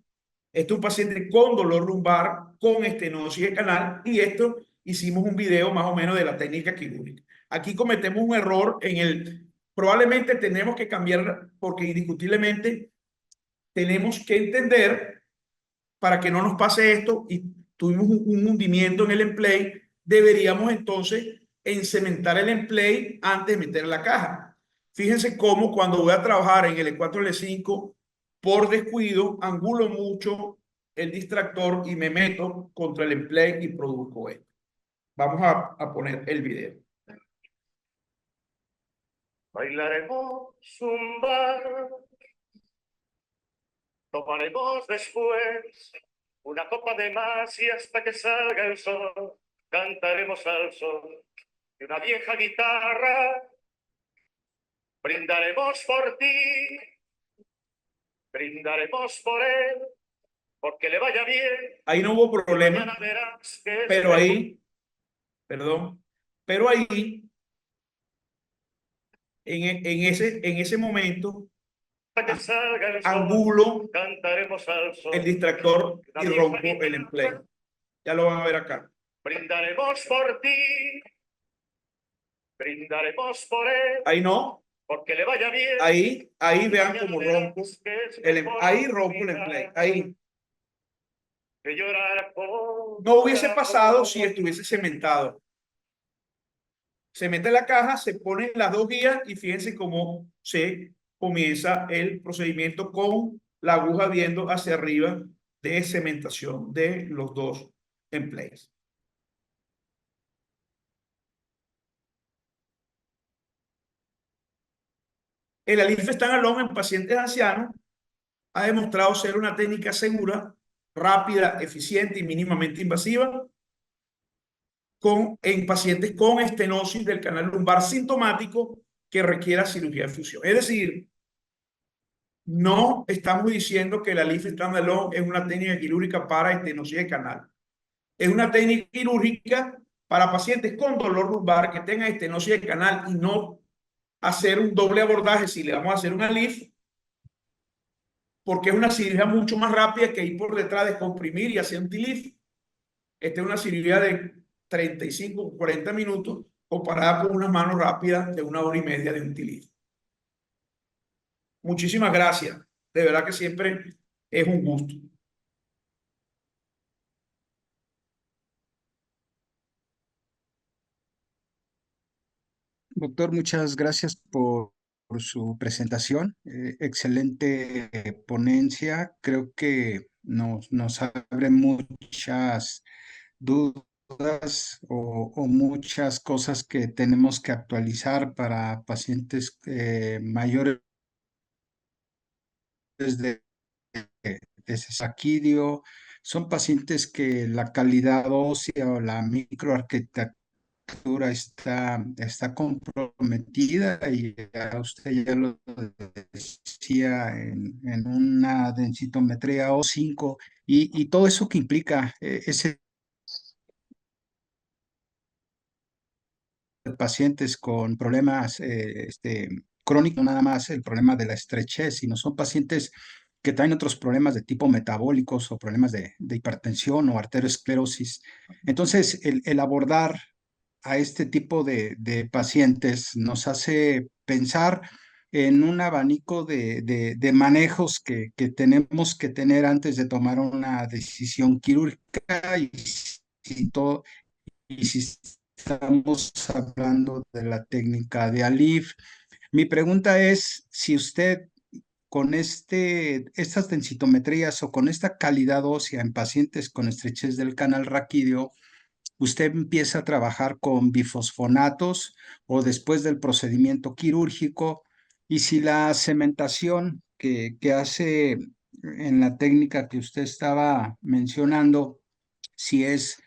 Este es un paciente con dolor lumbar, con estenosis de canal, y esto hicimos un video más o menos de la técnica quirúrgica. Aquí cometemos un error probablemente tenemos que cambiar, porque indiscutiblemente tenemos que entender, para que no nos pase esto y tuvimos un hundimiento en el emplay, deberíamos entonces encementar el emplay antes de meter la caja. Fíjense cómo cuando voy a trabajar en el E4 L5, por descuido, angulo mucho el distractor y me meto contra el emplay y produzco esto. Vamos a poner el video. Bailaremos zumba, tomaremos después una copa de más y hasta que salga el sol cantaremos al sol de una vieja guitarra. Brindaremos por ti, brindaremos por él, porque le vaya bien. Ahí no hubo problema, Mañana verás que pero ahí, perdón, pero ahí, en ese momento, hasta que salga el sol angulo cantaremos al sol el distractor de y una vieja rompo el guitarra. emplay. Ya lo van a ver acá. Brindaremos por ti, brindaremos por él, Ahí no, porque le vaya bien. ahí vean cómo rompo ahí rompo el emplay. Ahí Que llorar por no hubiese pasado si estuviese cementado. Se mete la caja, se ponen las dos guías y fíjense cómo se comienza el procedimiento con la aguja viendo hacia arriba de cementación de los dos emplays. El Alif Standalone en pacientes ancianos ha demostrado ser una técnica segura, rápida, eficiente y mínimamente invasiva en pacientes con estenosis del canal lumbar sintomático que requiera cirugía de fusión. Es decir, no estamos diciendo que la Alif Standalone es una técnica quirúrgica para estenosis de canal. Es una técnica quirúrgica para pacientes con dolor lumbar que tengan estenosis de canal y no hacer un doble abordaje si le vamos a hacer una Alif, porque es una cirugía mucho más rápida que ir por detrás, descomprimir y hacer un TLIF. Esta es una cirugía de 35 o 40 minutos comparada con unas manos rápidas de 1 hora y media de un TLIF. Muchísimas gracias. De verdad que siempre es un gusto. Doctor, muchas gracias por su presentación. Excelente ponencia. Creo que nos abre muchas dudas o muchas cosas que tenemos que actualizar para pacientes mayores de, de saquidio. Son pacientes que la calidad ósea o la microarquitectura está comprometida y a usted ya lo decía en una densitometría O5 y todo eso que implica ese pacientes con problemas crónicos, no nada más el problema de la estrechez, sino son pacientes que traen otros problemas de tipo metabólicos o problemas de hipertensión o arteriosclerosis. Entonces, el abordar a este tipo de pacientes nos hace pensar en un abanico de manejos que tenemos que tener antes de tomar una decisión quirúrgica y si estamos hablando de la técnica de ALIF. Mi pregunta es si usted con estas densitometrías o con esta calidad ósea en pacientes con estrechez del canal raquídeo, usted empieza a trabajar con bifosfonatos o después del procedimiento quirúrgico, y si la cementación que hace en la técnica que usted estaba mencionando, si es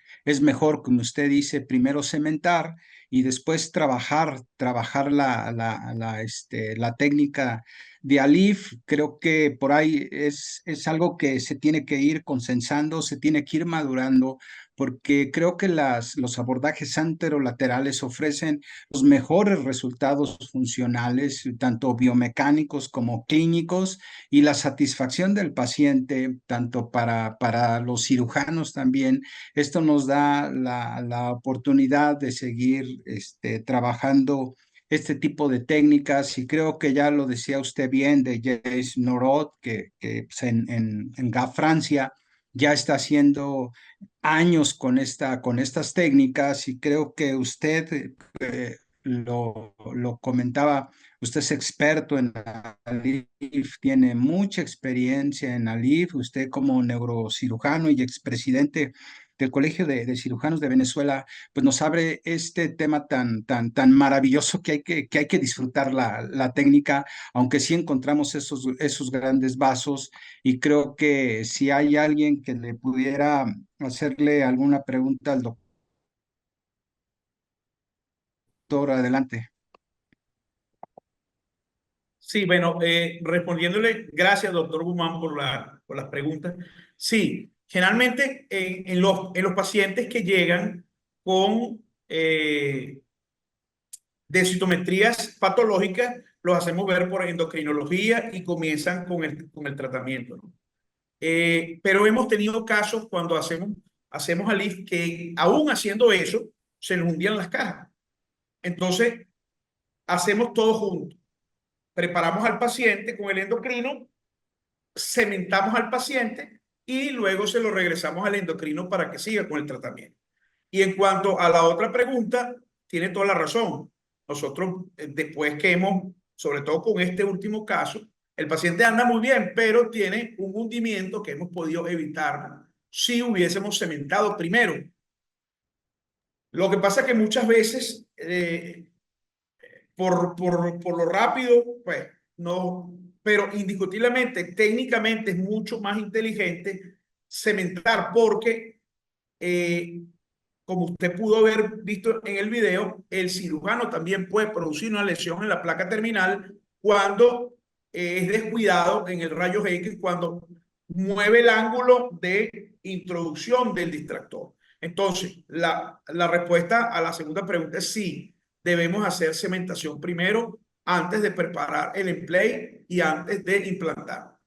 mejor, como usted dice, primero cementar y después trabajar la técnica de ALIF. Creo que por ahí es algo que se tiene que ir consensando, se tiene que ir madurando, porque creo que los abordajes anterolaterales ofrecen los mejores resultados funcionales, tanto biomecánicos como clínicos, y la satisfacción del paciente, tanto para los cirujanos también. Esto nos da la oportunidad de seguir trabajando este tipo de técnicas, y creo que ya lo decía usted bien de James Norot, que pues, en Francia ya está haciendo años con estas técnicas, y creo que usted lo comentaba, usted es experto en ALIF, tiene mucha experiencia en ALIF, usted como neurocirujano y expresidente del Colegio de Cirujanos de Venezuela, pues nos abre este tema tan maravilloso que hay que disfrutar la técnica, aunque sí encontramos esos grandes vasos, y creo que si hay alguien que le pudiera hacerle alguna pregunta al doctor, adelante. Sí, bueno, respondiéndole, gracias, doctor Guzmán, por las preguntas. Sí, generalmente en los pacientes que llegan con densitometrías patológicas, los hacemos ver por endocrinología y comienzan con el tratamiento, ¿no? Pero hemos tenido casos cuando hacemos ALIF que aún haciendo eso, se nos hundían las cajas. Entonces, hacemos todo junto. Preparamos al paciente con el endocrino, cementamos al paciente y luego se lo regresamos al endocrino para que siga con el tratamiento. Y en cuanto a la otra pregunta, tiene toda la razón. Nosotros, después que sobre todo con este último caso, el paciente anda muy bien, pero tiene un hundimiento que hemos podido evitar si hubiésemos cementado primero. Lo que pasa es que muchas veces, por lo rápido, pues no, pero indiscutiblemente, técnicamente es mucho más inteligente cementar porque como usted pudo haber visto en el video, el cirujano también puede producir una lesión en la placa terminal cuando es descuidado en el rayo X, cuando mueve el ángulo de introducción del distractor. Entonces, la respuesta a la segunda pregunta es sí, debemos hacer cementación primero antes de preparar el emplay y antes de implantar.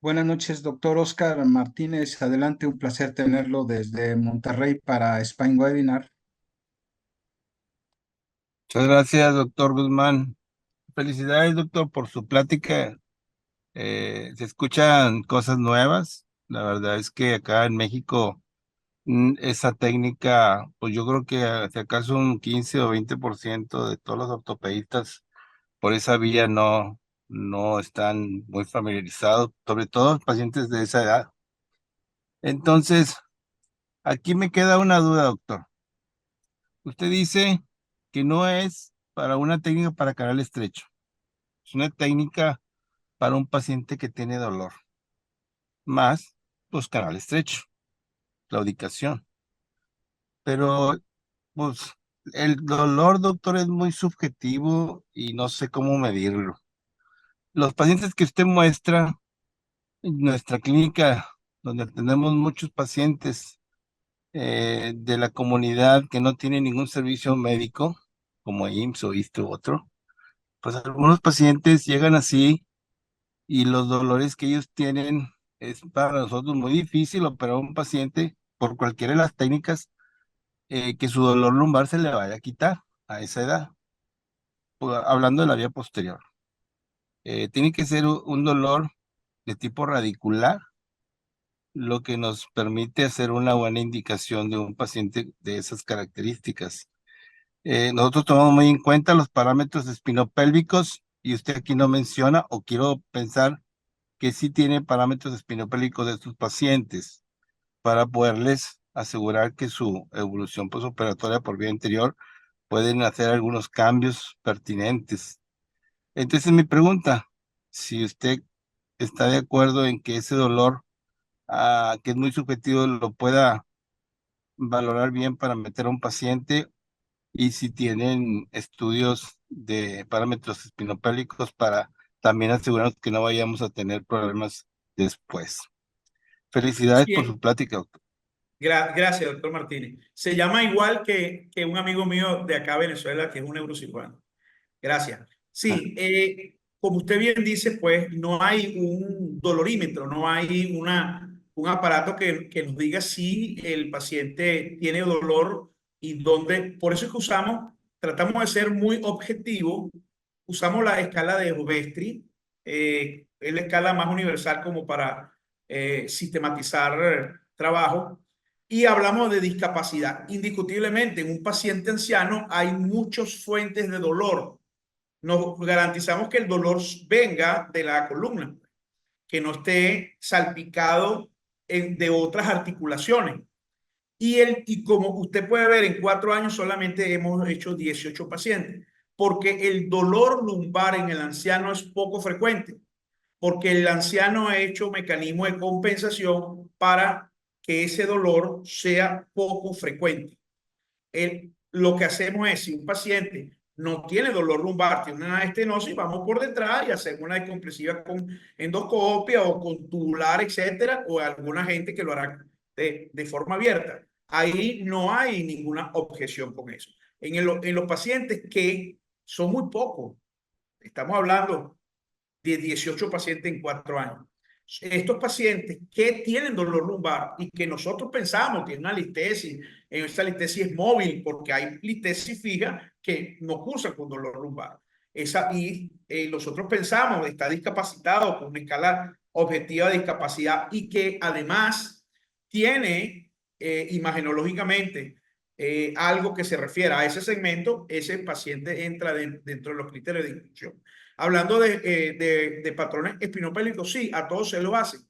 Buenas noches, doctor Oscar Martínez. Adelante, un placer tenerlo desde Monterrey para Spine Webinar. Muchas gracias, doctor Guzmán. Felicidades, doctor, por su plática. Se escuchan cosas nuevas. La verdad es que acá en México esa técnica, pues yo creo que si acaso un 15 o 20% de todos los ortopedistas por esa vía no están muy familiarizados, sobre todo los pacientes de esa edad. Entonces, aquí me queda una duda, doctor. Usted dice que no es para una técnica para canal estrecho, es una técnica para un paciente que tiene dolor, más pues canal estrecho, claudicación. Pero pues el dolor, doctor, es muy subjetivo y no sé cómo medirlo. Los pacientes que usted muestra en nuestra clínica, donde tenemos muchos pacientes de la comunidad que no tienen ningún servicio médico, como IMSS o ISSSTE u otro, pues algunos pacientes llegan así y los dolores que ellos tienen es para nosotros muy difícil operar a un paciente por cualquiera de las técnicas que su dolor lumbar se le vaya a quitar a esa edad, pues, hablando de la vía posterior. Tiene que ser un dolor de tipo radicular, lo que nos permite hacer una buena indicación de un paciente de esas características. Nosotros tomamos muy en cuenta los parámetros espinopélvicos y usted aquí no menciona, o quiero pensar que sí tiene parámetros espinopélvicos de sus pacientes para poderles asegurar que su evolución postoperatoria por vía anterior pueden hacer algunos cambios pertinentes. Entonces mi pregunta, si usted está de acuerdo en que ese dolor, que es muy subjetivo, lo pueda valorar bien para meter a un paciente y si tienen estudios de parámetros espinopélicos para también asegurarnos que no vayamos a tener problemas después. Felicidades por su Sí, plática, doctor. gracias, doctor Martínez. Se llama igual que un amigo mío de acá, Venezuela, que es un neurocirujano. Gracias. Ah, Sí, como usted bien dice, pues no hay un dolorímetro, no hay un aparato que nos diga si el paciente tiene dolor y dónde. Por eso es que tratamos de ser muy objetivos, usamos la escala de Ovestri, es la escala más universal como para sistematizar trabajo. Y hablamos de discapacidad. Indiscutiblemente, en un paciente anciano hay muchas fuentes de dolor. Nos garantizamos que el dolor venga de la columna, que no esté salpicado de otras articulaciones. Y como usted puede ver, en 4 años solamente hemos hecho 18 pacientes, porque el dolor lumbar en el anciano es poco frecuente, porque el anciano ha hecho mecanismo de compensación para que ese dolor sea poco frecuente. Lo que hacemos es, si un paciente no tiene dolor lumbar, tiene una estenosis, vamos por detrás y hacemos una descompresiva con endoscopia o con tubular, etcétera, o alguna gente que lo hará de forma abierta. Ahí no hay ninguna objeción con eso. En los pacientes que son muy pocos, estamos hablando de 18 pacientes en 4 años. Estos pacientes que tienen dolor lumbar y que nosotros pensamos que es una listesis, esta listesis es móvil porque hay listesis fija que no cursan con dolor lumbar. Nosotros pensamos que está discapacitado con una escala objetiva de discapacidad y que además tiene imagenológicamente algo que se refiera a ese segmento, ese paciente entra dentro de los criterios de inclusión. Hablando de patrones espinopélicos, sí, a todos se lo hacen,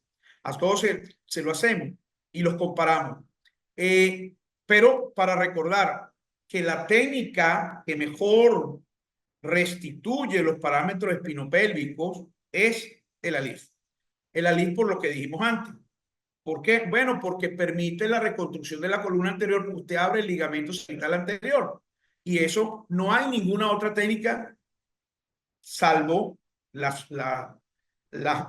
a todos se lo hacemos y los comparamos. Pero para recordar que la técnica que mejor restituye los parámetros espinopélvicos es el ALIF. El ALIF por lo que dijimos antes. ¿Por qué? Bueno, porque permite la reconstrucción de la columna anterior, porque usted abre el ligamento sagittal anterior. Y eso no hay ninguna otra técnica salvo las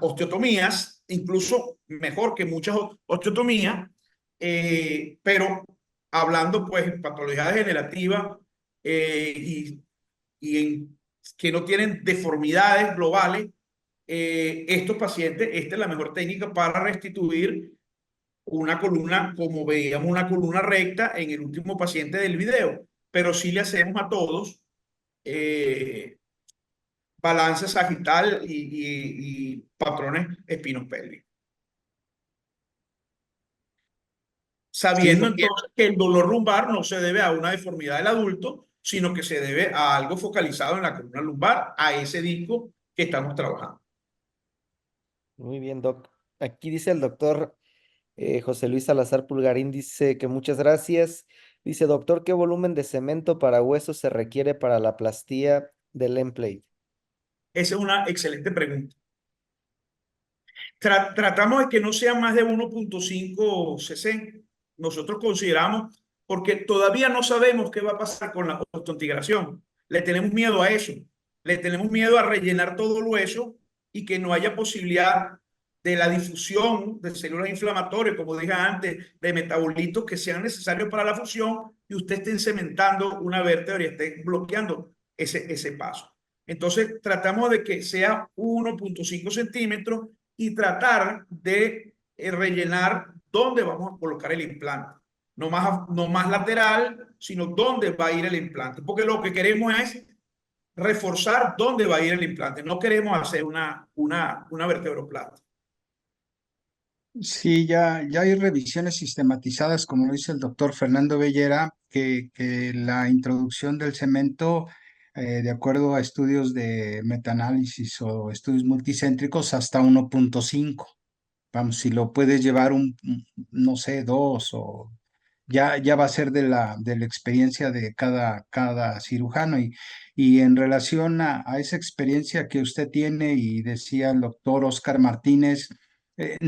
osteotomías, incluso mejor que muchas osteotomías, pero hablando pues en patología degenerativa y que no tienen deformidades globales, estos pacientes, esta es la mejor técnica para restituir una columna, como veíamos, una columna recta en el último paciente del video, pero sí le hacemos a todos balance sagital y patrones espinopélvicos. Sí, Sabiendo entonces que el dolor lumbar no se debe a una deformidad del adulto, sino que se debe a algo focalizado en la columna lumbar, a ese disco que estamos trabajando. muy bien, doc. Aquí dice el doctor José Luis Salazar Pulgarín, dice que muchas gracias. Dice, doctor, ¿qué volumen de cemento para huesos se requiere para la plastía del emplate? Esa es una excelente pregunta. Tratamos de que no sea más de 1.5 cc. Nosotros consideramos, porque todavía no sabemos qué va a pasar con la osteointegración. Le tenemos miedo a eso. Le tenemos miedo a rellenar todo el hueso y que no haya posibilidad de la difusión de células inflamatorias, como dije antes, de metabolitos que sean necesarios para la fusión y usted esté cementando una vértebra y esté bloqueando ese paso. Entonces, tratamos de que sea 1.5 centímetros y tratar de rellenar dónde vamos a colocar el implante. No más lateral, sino dónde va a ir el implante. Porque lo que queremos es reforzar dónde va a ir el implante. No queremos hacer una vertebroplastia. Sí, ya hay revisiones sistematizadas, como lo dice el doctor Fernando Bellera, que la introducción del cemento, de acuerdo a estudios de metaanálisis o estudios multicéntricos, hasta 1.5. Vamos, si lo puedes llevar no sé, 2 o ya va a ser de la experiencia de cada cirujano. Y en relación a esa experiencia que usted tiene y decía el doctor Oscar Martínez,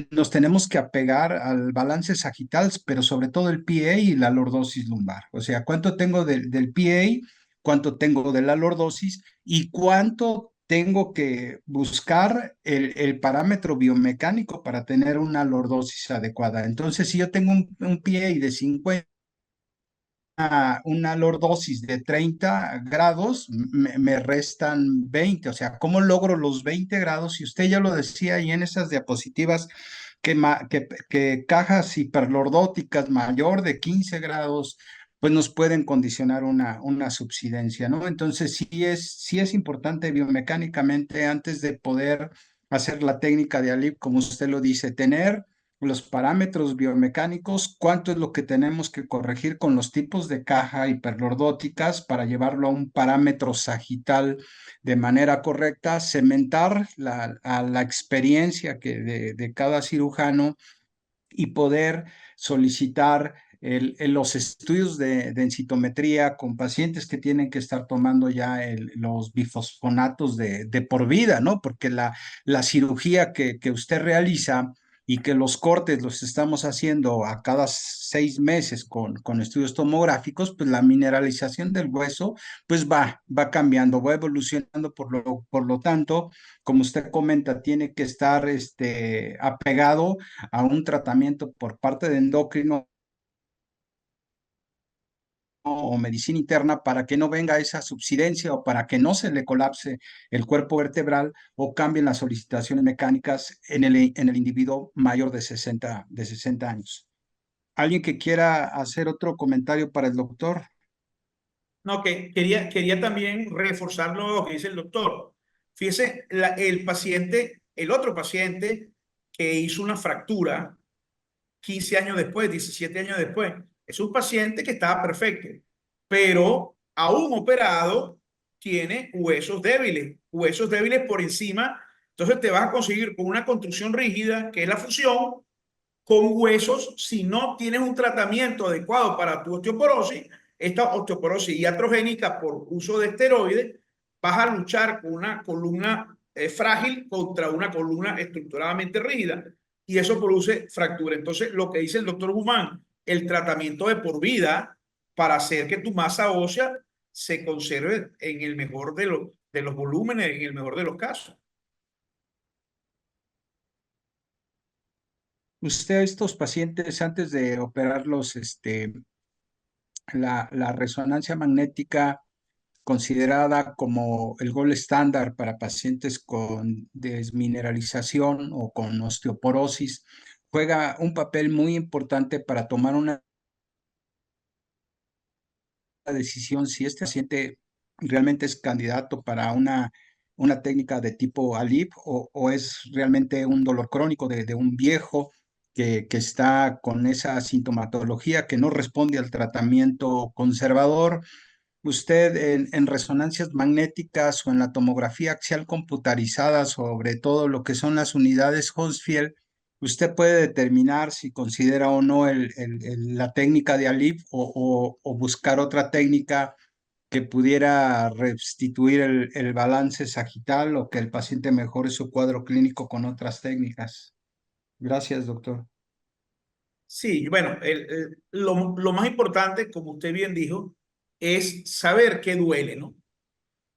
nos tenemos que apegar al balance sagital, pero sobre todo el PA y la lordosis lumbar. O sea, ¿cuánto tengo del PA? ¿Cuánto tengo de la lordosis? ¿Y cuánto tengo que buscar el parámetro biomecánico para tener una lordosis adecuada? Entonces, si yo tengo un PA de 50, una lordosis de 30 grados, me restan 20. O sea, ¿cómo logro los 20 grados? Y usted ya lo decía ahí en esas diapositivas, que cajas hiperlordóticas mayor de 15 grados, pues nos pueden condicionar una subsidencia, ¿no? Entonces, sí es importante biomecánicamente, antes de poder hacer la técnica de ALIP, como usted lo dice, tener los parámetros biomecánicos, cuánto es lo que tenemos que corregir con los tipos de caja hiperlordóticas para llevarlo a un parámetro sagital de manera correcta, cementar a la experiencia de cada cirujano y poder solicitar los estudios de densitometría con pacientes que tienen que estar tomando ya los bifosfonatos de por vida, ¿no? Porque la cirugía que usted realiza y que los cortes los estamos haciendo a cada 6 meses con estudios tomográficos, pues la mineralización del hueso pues va cambiando, va evolucionando. Por lo tanto, como usted comenta, tiene que estar apegado a un tratamiento por parte de endocrino o medicina interna para que no venga esa subsidencia o para que no se le colapse el cuerpo vertebral o cambien las solicitaciones mecánicas en el individuo mayor de 60 años. ¿Alguien que quiera hacer otro comentario para el doctor? No, que quería también reforzar lo que dice el doctor. Fíjese, el otro paciente que hizo una fractura 15 años después, 17 años después, es un paciente que estaba perfecto, pero aún operado tiene huesos débiles por encima. Entonces te vas a conseguir con una construcción rígida, que es la fusión, con huesos. Si no tienes un tratamiento adecuado para tu osteoporosis, esta osteoporosis iatrogénica por uso de esteroides, vas a luchar con una columna frágil contra una columna estructuradamente rígida y eso produce fractura. Entonces, lo que dice el doctor Guzmán, el tratamiento de por vida para hacer que tu masa ósea se conserve en el mejor de los volúmenes, en el mejor de los casos. Usted a estos pacientes, antes de operarlos, la resonancia magnética, considerada como el gold estándar para pacientes con desmineralización o con osteoporosis, juega un papel muy importante para tomar una decisión si este paciente realmente es candidato para una una técnica de tipo ALIP o es realmente un dolor crónico de un viejo que está con esa sintomatología que no responde al tratamiento conservador? Usted en resonancias magnéticas o en la tomografía axial computarizada sobre todo lo que son las unidades Hounsfield, usted puede determinar si considera o no la técnica de ALIP o buscar otra técnica que pudiera restituir el balance sagital o que el paciente mejore su cuadro clínico con otras técnicas. Gracias, doctor. Sí, bueno, lo más importante, como usted bien dijo, es saber qué duele, ¿no?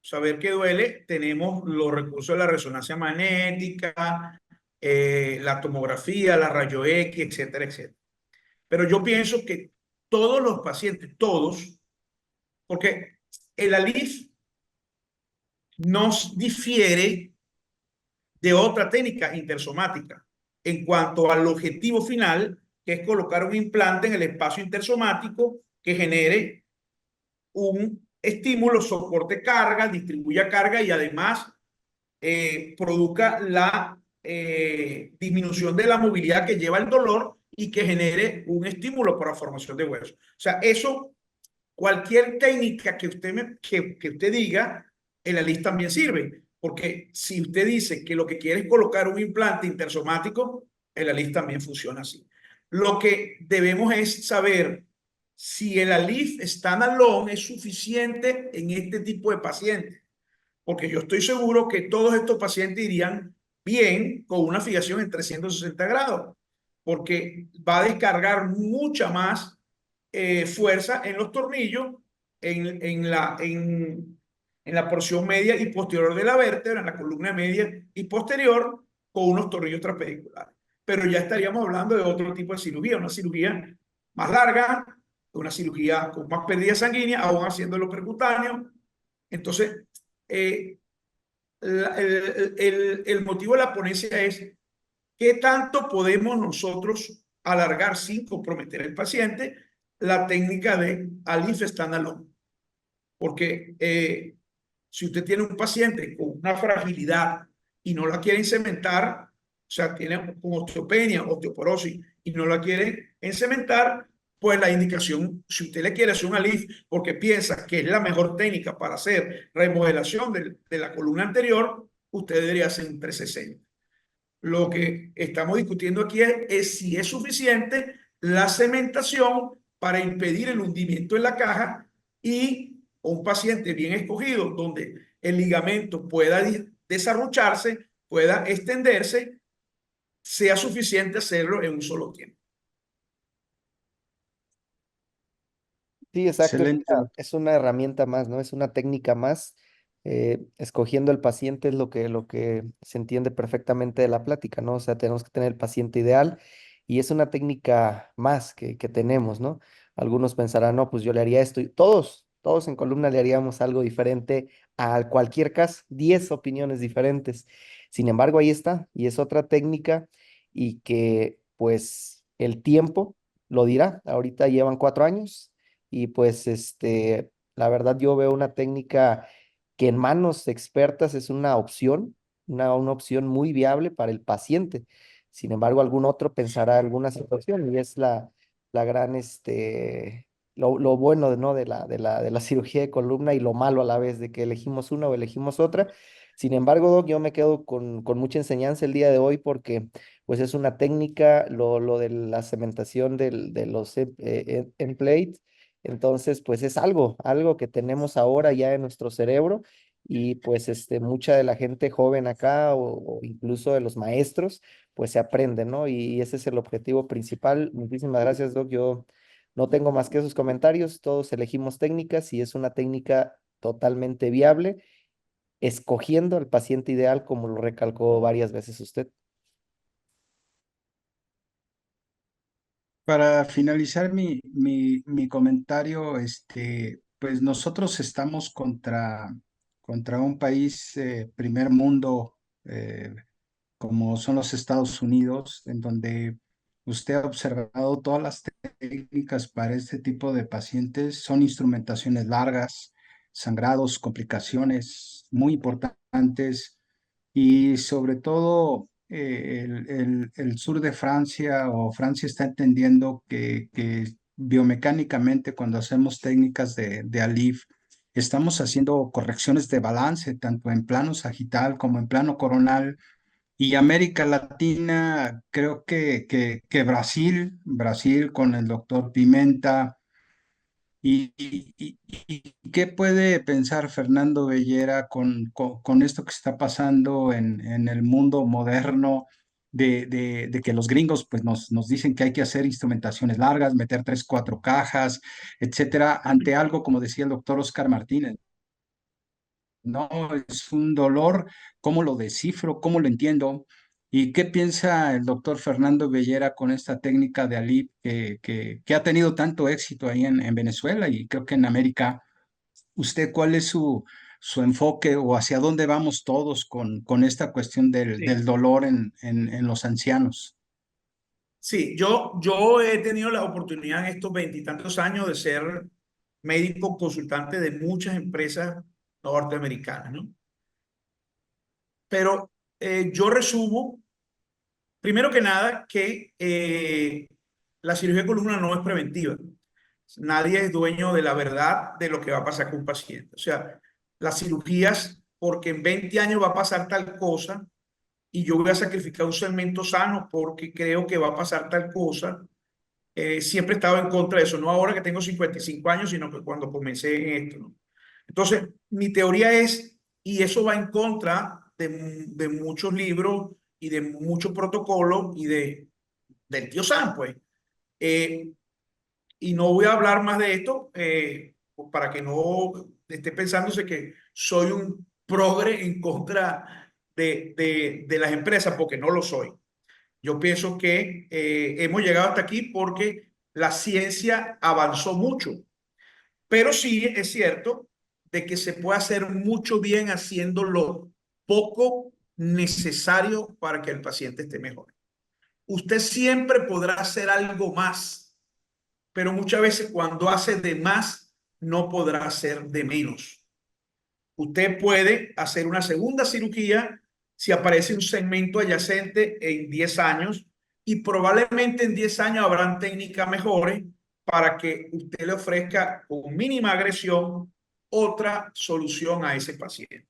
Saber qué duele. Tenemos los recursos de la resonancia magnética, la tomografía, la rayo X, etcétera, etcétera. Pero yo pienso que todos los pacientes, todos, porque el ALIF nos difiere de otra técnica intersomática en cuanto al objetivo final, que es colocar un implante en el espacio intersomático que genere un estímulo, soporte carga, distribuya carga y además produzca la disminución de la movilidad que lleva el dolor y que genere un estímulo para formación de huesos. O sea, eso, cualquier técnica que usted diga, el ALIF también sirve. Porque si usted dice que lo que quiere es colocar un implante intersomático, el ALIF también funciona así. Lo que debemos es saber si el ALIF standalone es suficiente en este tipo de pacientes. Porque yo estoy seguro que todos estos pacientes irían bien con una fijación en 360 grados, porque va a descargar mucha más fuerza en los tornillos, en la porción media y posterior de la vértebra, en la columna media y posterior, con unos tornillos trapediculares. Pero ya estaríamos hablando de otro tipo de cirugía, una cirugía más larga, una cirugía con más pérdida sanguínea, aún haciéndolo percutáneo. Entonces, eh, el motivo de la ponencia es qué tanto podemos nosotros alargar sin comprometer al paciente la técnica de ALIF standalone. Porque si usted tiene un paciente con una fragilidad y no la quiere incementar, o sea, tiene con osteopenia, osteoporosis y no la quiere encementar, pues la indicación, si usted le quiere hacer un ALIF porque piensa que es la mejor técnica para hacer remodelación de la columna anterior, usted debería hacer un 360. Lo que estamos discutiendo aquí es si es suficiente la cementación para impedir el hundimiento en la caja y un paciente bien escogido donde el ligamento pueda desarrollarse, pueda extenderse, sea suficiente hacerlo en un solo tiempo. Sí, exacto. Excelente. Es una herramienta más, ¿no? Es una técnica más. Escogiendo el paciente es lo que se entiende perfectamente de la plática, ¿no? O sea, tenemos que tener el paciente ideal y es una técnica más que tenemos, ¿no? Algunos pensarán, no, pues yo le haría esto y todos en columna le haríamos algo diferente a cualquier caso, 10 opiniones diferentes. Sin embargo, ahí está y es otra técnica y que pues el tiempo lo dirá. Ahorita llevan 4 años y pues la verdad yo veo una técnica que en manos expertas es una opción, una opción muy viable para el paciente. Sin embargo, algún otro pensará alguna situación y es la gran, lo bueno, ¿no? de la cirugía de columna y lo malo a la vez de que elegimos una o elegimos otra. Sin embargo, Doc, yo me quedo con mucha enseñanza el día de hoy porque pues es una técnica, lo de la cementación de los end plates. Entonces, pues es algo que tenemos ahora ya en nuestro cerebro y pues mucha de la gente joven acá o incluso de los maestros, pues se aprende, ¿no? Y ese es el objetivo principal. Muchísimas gracias, Doc. Yo no tengo más que esos comentarios. Todos elegimos técnicas y es una técnica totalmente viable, escogiendo al paciente ideal, como lo recalcó varias veces usted. Para finalizar mi comentario, pues nosotros estamos contra un país primer mundo, como son los Estados Unidos, en donde usted ha observado todas las técnicas para este tipo de pacientes son instrumentaciones largas, sangrados, complicaciones muy importantes y sobre todo el sur de Francia o Francia está entendiendo que biomecánicamente cuando hacemos técnicas de ALIF, estamos haciendo correcciones de balance, tanto en plano sagital como en plano coronal. Y América Latina, creo que Brasil con el doctor Pimenta. ¿Y qué puede pensar Fernando Bellera con esto que está pasando en el mundo moderno de que los gringos pues nos dicen que hay que hacer instrumentaciones largas, meter tres, cuatro cajas, etcétera, ante algo como decía el doctor Oscar Martínez? No, es un dolor, ¿cómo lo descifro? ¿Cómo lo entiendo? ¿Y qué piensa el doctor Fernando Bellera con esta técnica de ALIP que ha tenido tanto éxito ahí en Venezuela y creo que en América? ¿Usted cuál es su enfoque o hacia dónde vamos todos con esta cuestión del Sí. dolor en los ancianos? Sí, yo he tenido la oportunidad en estos veintitantos años de ser médico consultante de muchas empresas norteamericanas, ¿no? Pero yo resumo, primero que nada, que la cirugía de columna no es preventiva. Nadie es dueño de la verdad de lo que va a pasar con un paciente. O sea, las cirugías, porque en 20 años va a pasar tal cosa y yo voy a sacrificar un segmento sano porque creo que va a pasar tal cosa. Siempre he estado en contra de eso, no ahora que tengo 55 años, sino que cuando comencé en esto, ¿no? Entonces, mi teoría es, y eso va en contra de muchos libros y de muchos protocolos y del tío Sam, pues. Eh, y no voy a hablar más de esto para que no esté pensándose que soy un progre en contra de las empresas, porque no lo soy. Yo pienso que hemos llegado hasta aquí porque la ciencia avanzó mucho, pero sí es cierto de que se puede hacer mucho bien haciendo lo poco necesario para que el paciente esté mejor. Usted siempre podrá hacer algo más, pero muchas veces cuando hace de más, no podrá hacer de menos. Usted puede hacer una segunda cirugía si aparece un segmento adyacente en 10 años y probablemente en 10 años habrán técnicas mejores para que usted le ofrezca con mínima agresión otra solución a ese paciente.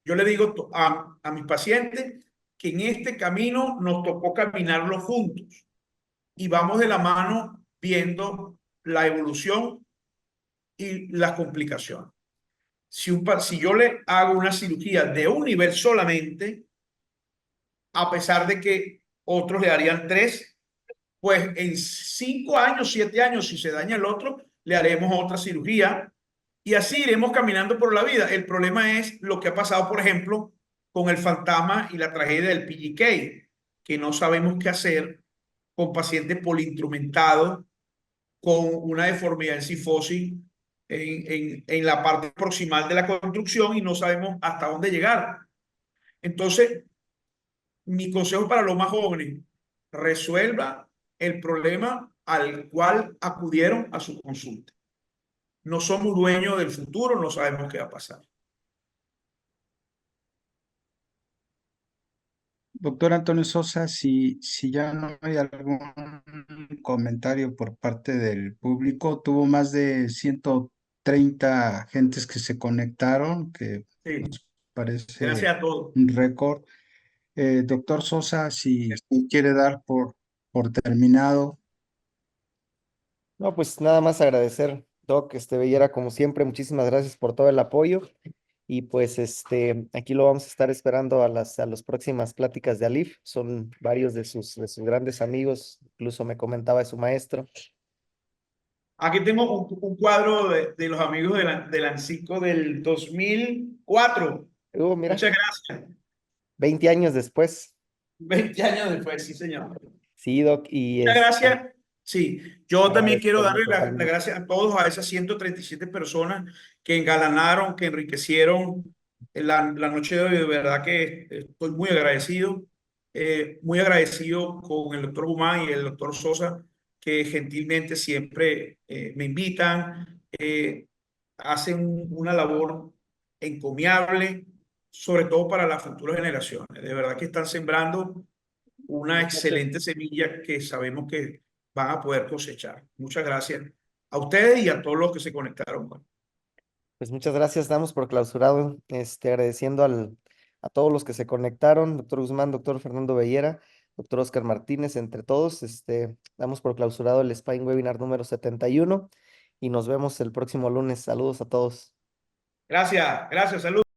Yo le digo a mis pacientes que en este camino nos tocó caminarlo juntos y vamos de la mano viendo la evolución y las complicaciones. Si yo le hago una cirugía de un nivel solamente, a pesar de que otros le darían tres, pues en 5 años, 7 años, si se daña el otro, le haremos otra cirugía y así iremos caminando por la vida. El problema es lo que ha pasado, por ejemplo, con el fantasma y la tragedia del PGK, que no sabemos qué hacer con pacientes polinstrumentados con una deformidad en cifosis en la parte proximal de la construcción y no sabemos hasta dónde llegar. Entonces, mi consejo para los más jóvenes, resuelva el problema al cual acudieron a su consulta. No somos dueños del futuro, no sabemos qué va a pasar. Doctor Antonio Sosa, si ya no hay algún comentario por parte del público, tuvo más de 130 gentes que se conectaron, que Sí, parece gracias a todos. un récord. Doctor Sosa, si quiere dar por terminado. No, pues nada más agradecer, Doc, Bellera, como siempre, muchísimas gracias por todo el apoyo. Y pues aquí lo vamos a estar esperando a las próximas pláticas de Alif. Son varios de sus grandes amigos, incluso me comentaba de su maestro. Aquí tengo un cuadro de los amigos del ANSICO del 2004. Mira, Muchas gracias. 20 años después. 20 años después, sí, señor. Sí, Doc, y Muchas gracias. Sí, yo también quiero agradecerle darle las totalmente. gracias a todos, a esas 137 personas que engalanaron, que enriquecieron la noche de hoy. De verdad que estoy muy agradecido con el doctor Guzmán y el doctor Sosa, que gentilmente siempre me invitan. hacen una labor encomiable, sobre todo para las futuras generaciones. De verdad que están sembrando una excelente semilla que sabemos que van a poder cosechar. Muchas gracias a ustedes y a todos los que se conectaron. Pues muchas gracias, damos por clausurado, agradeciendo a todos los que se conectaron, doctor Guzmán, doctor Fernando Bellera, doctor Oscar Martínez, entre todos, damos por clausurado el Spine Webinar número 71 y nos vemos el próximo lunes. Saludos a todos. Gracias, gracias, saludos.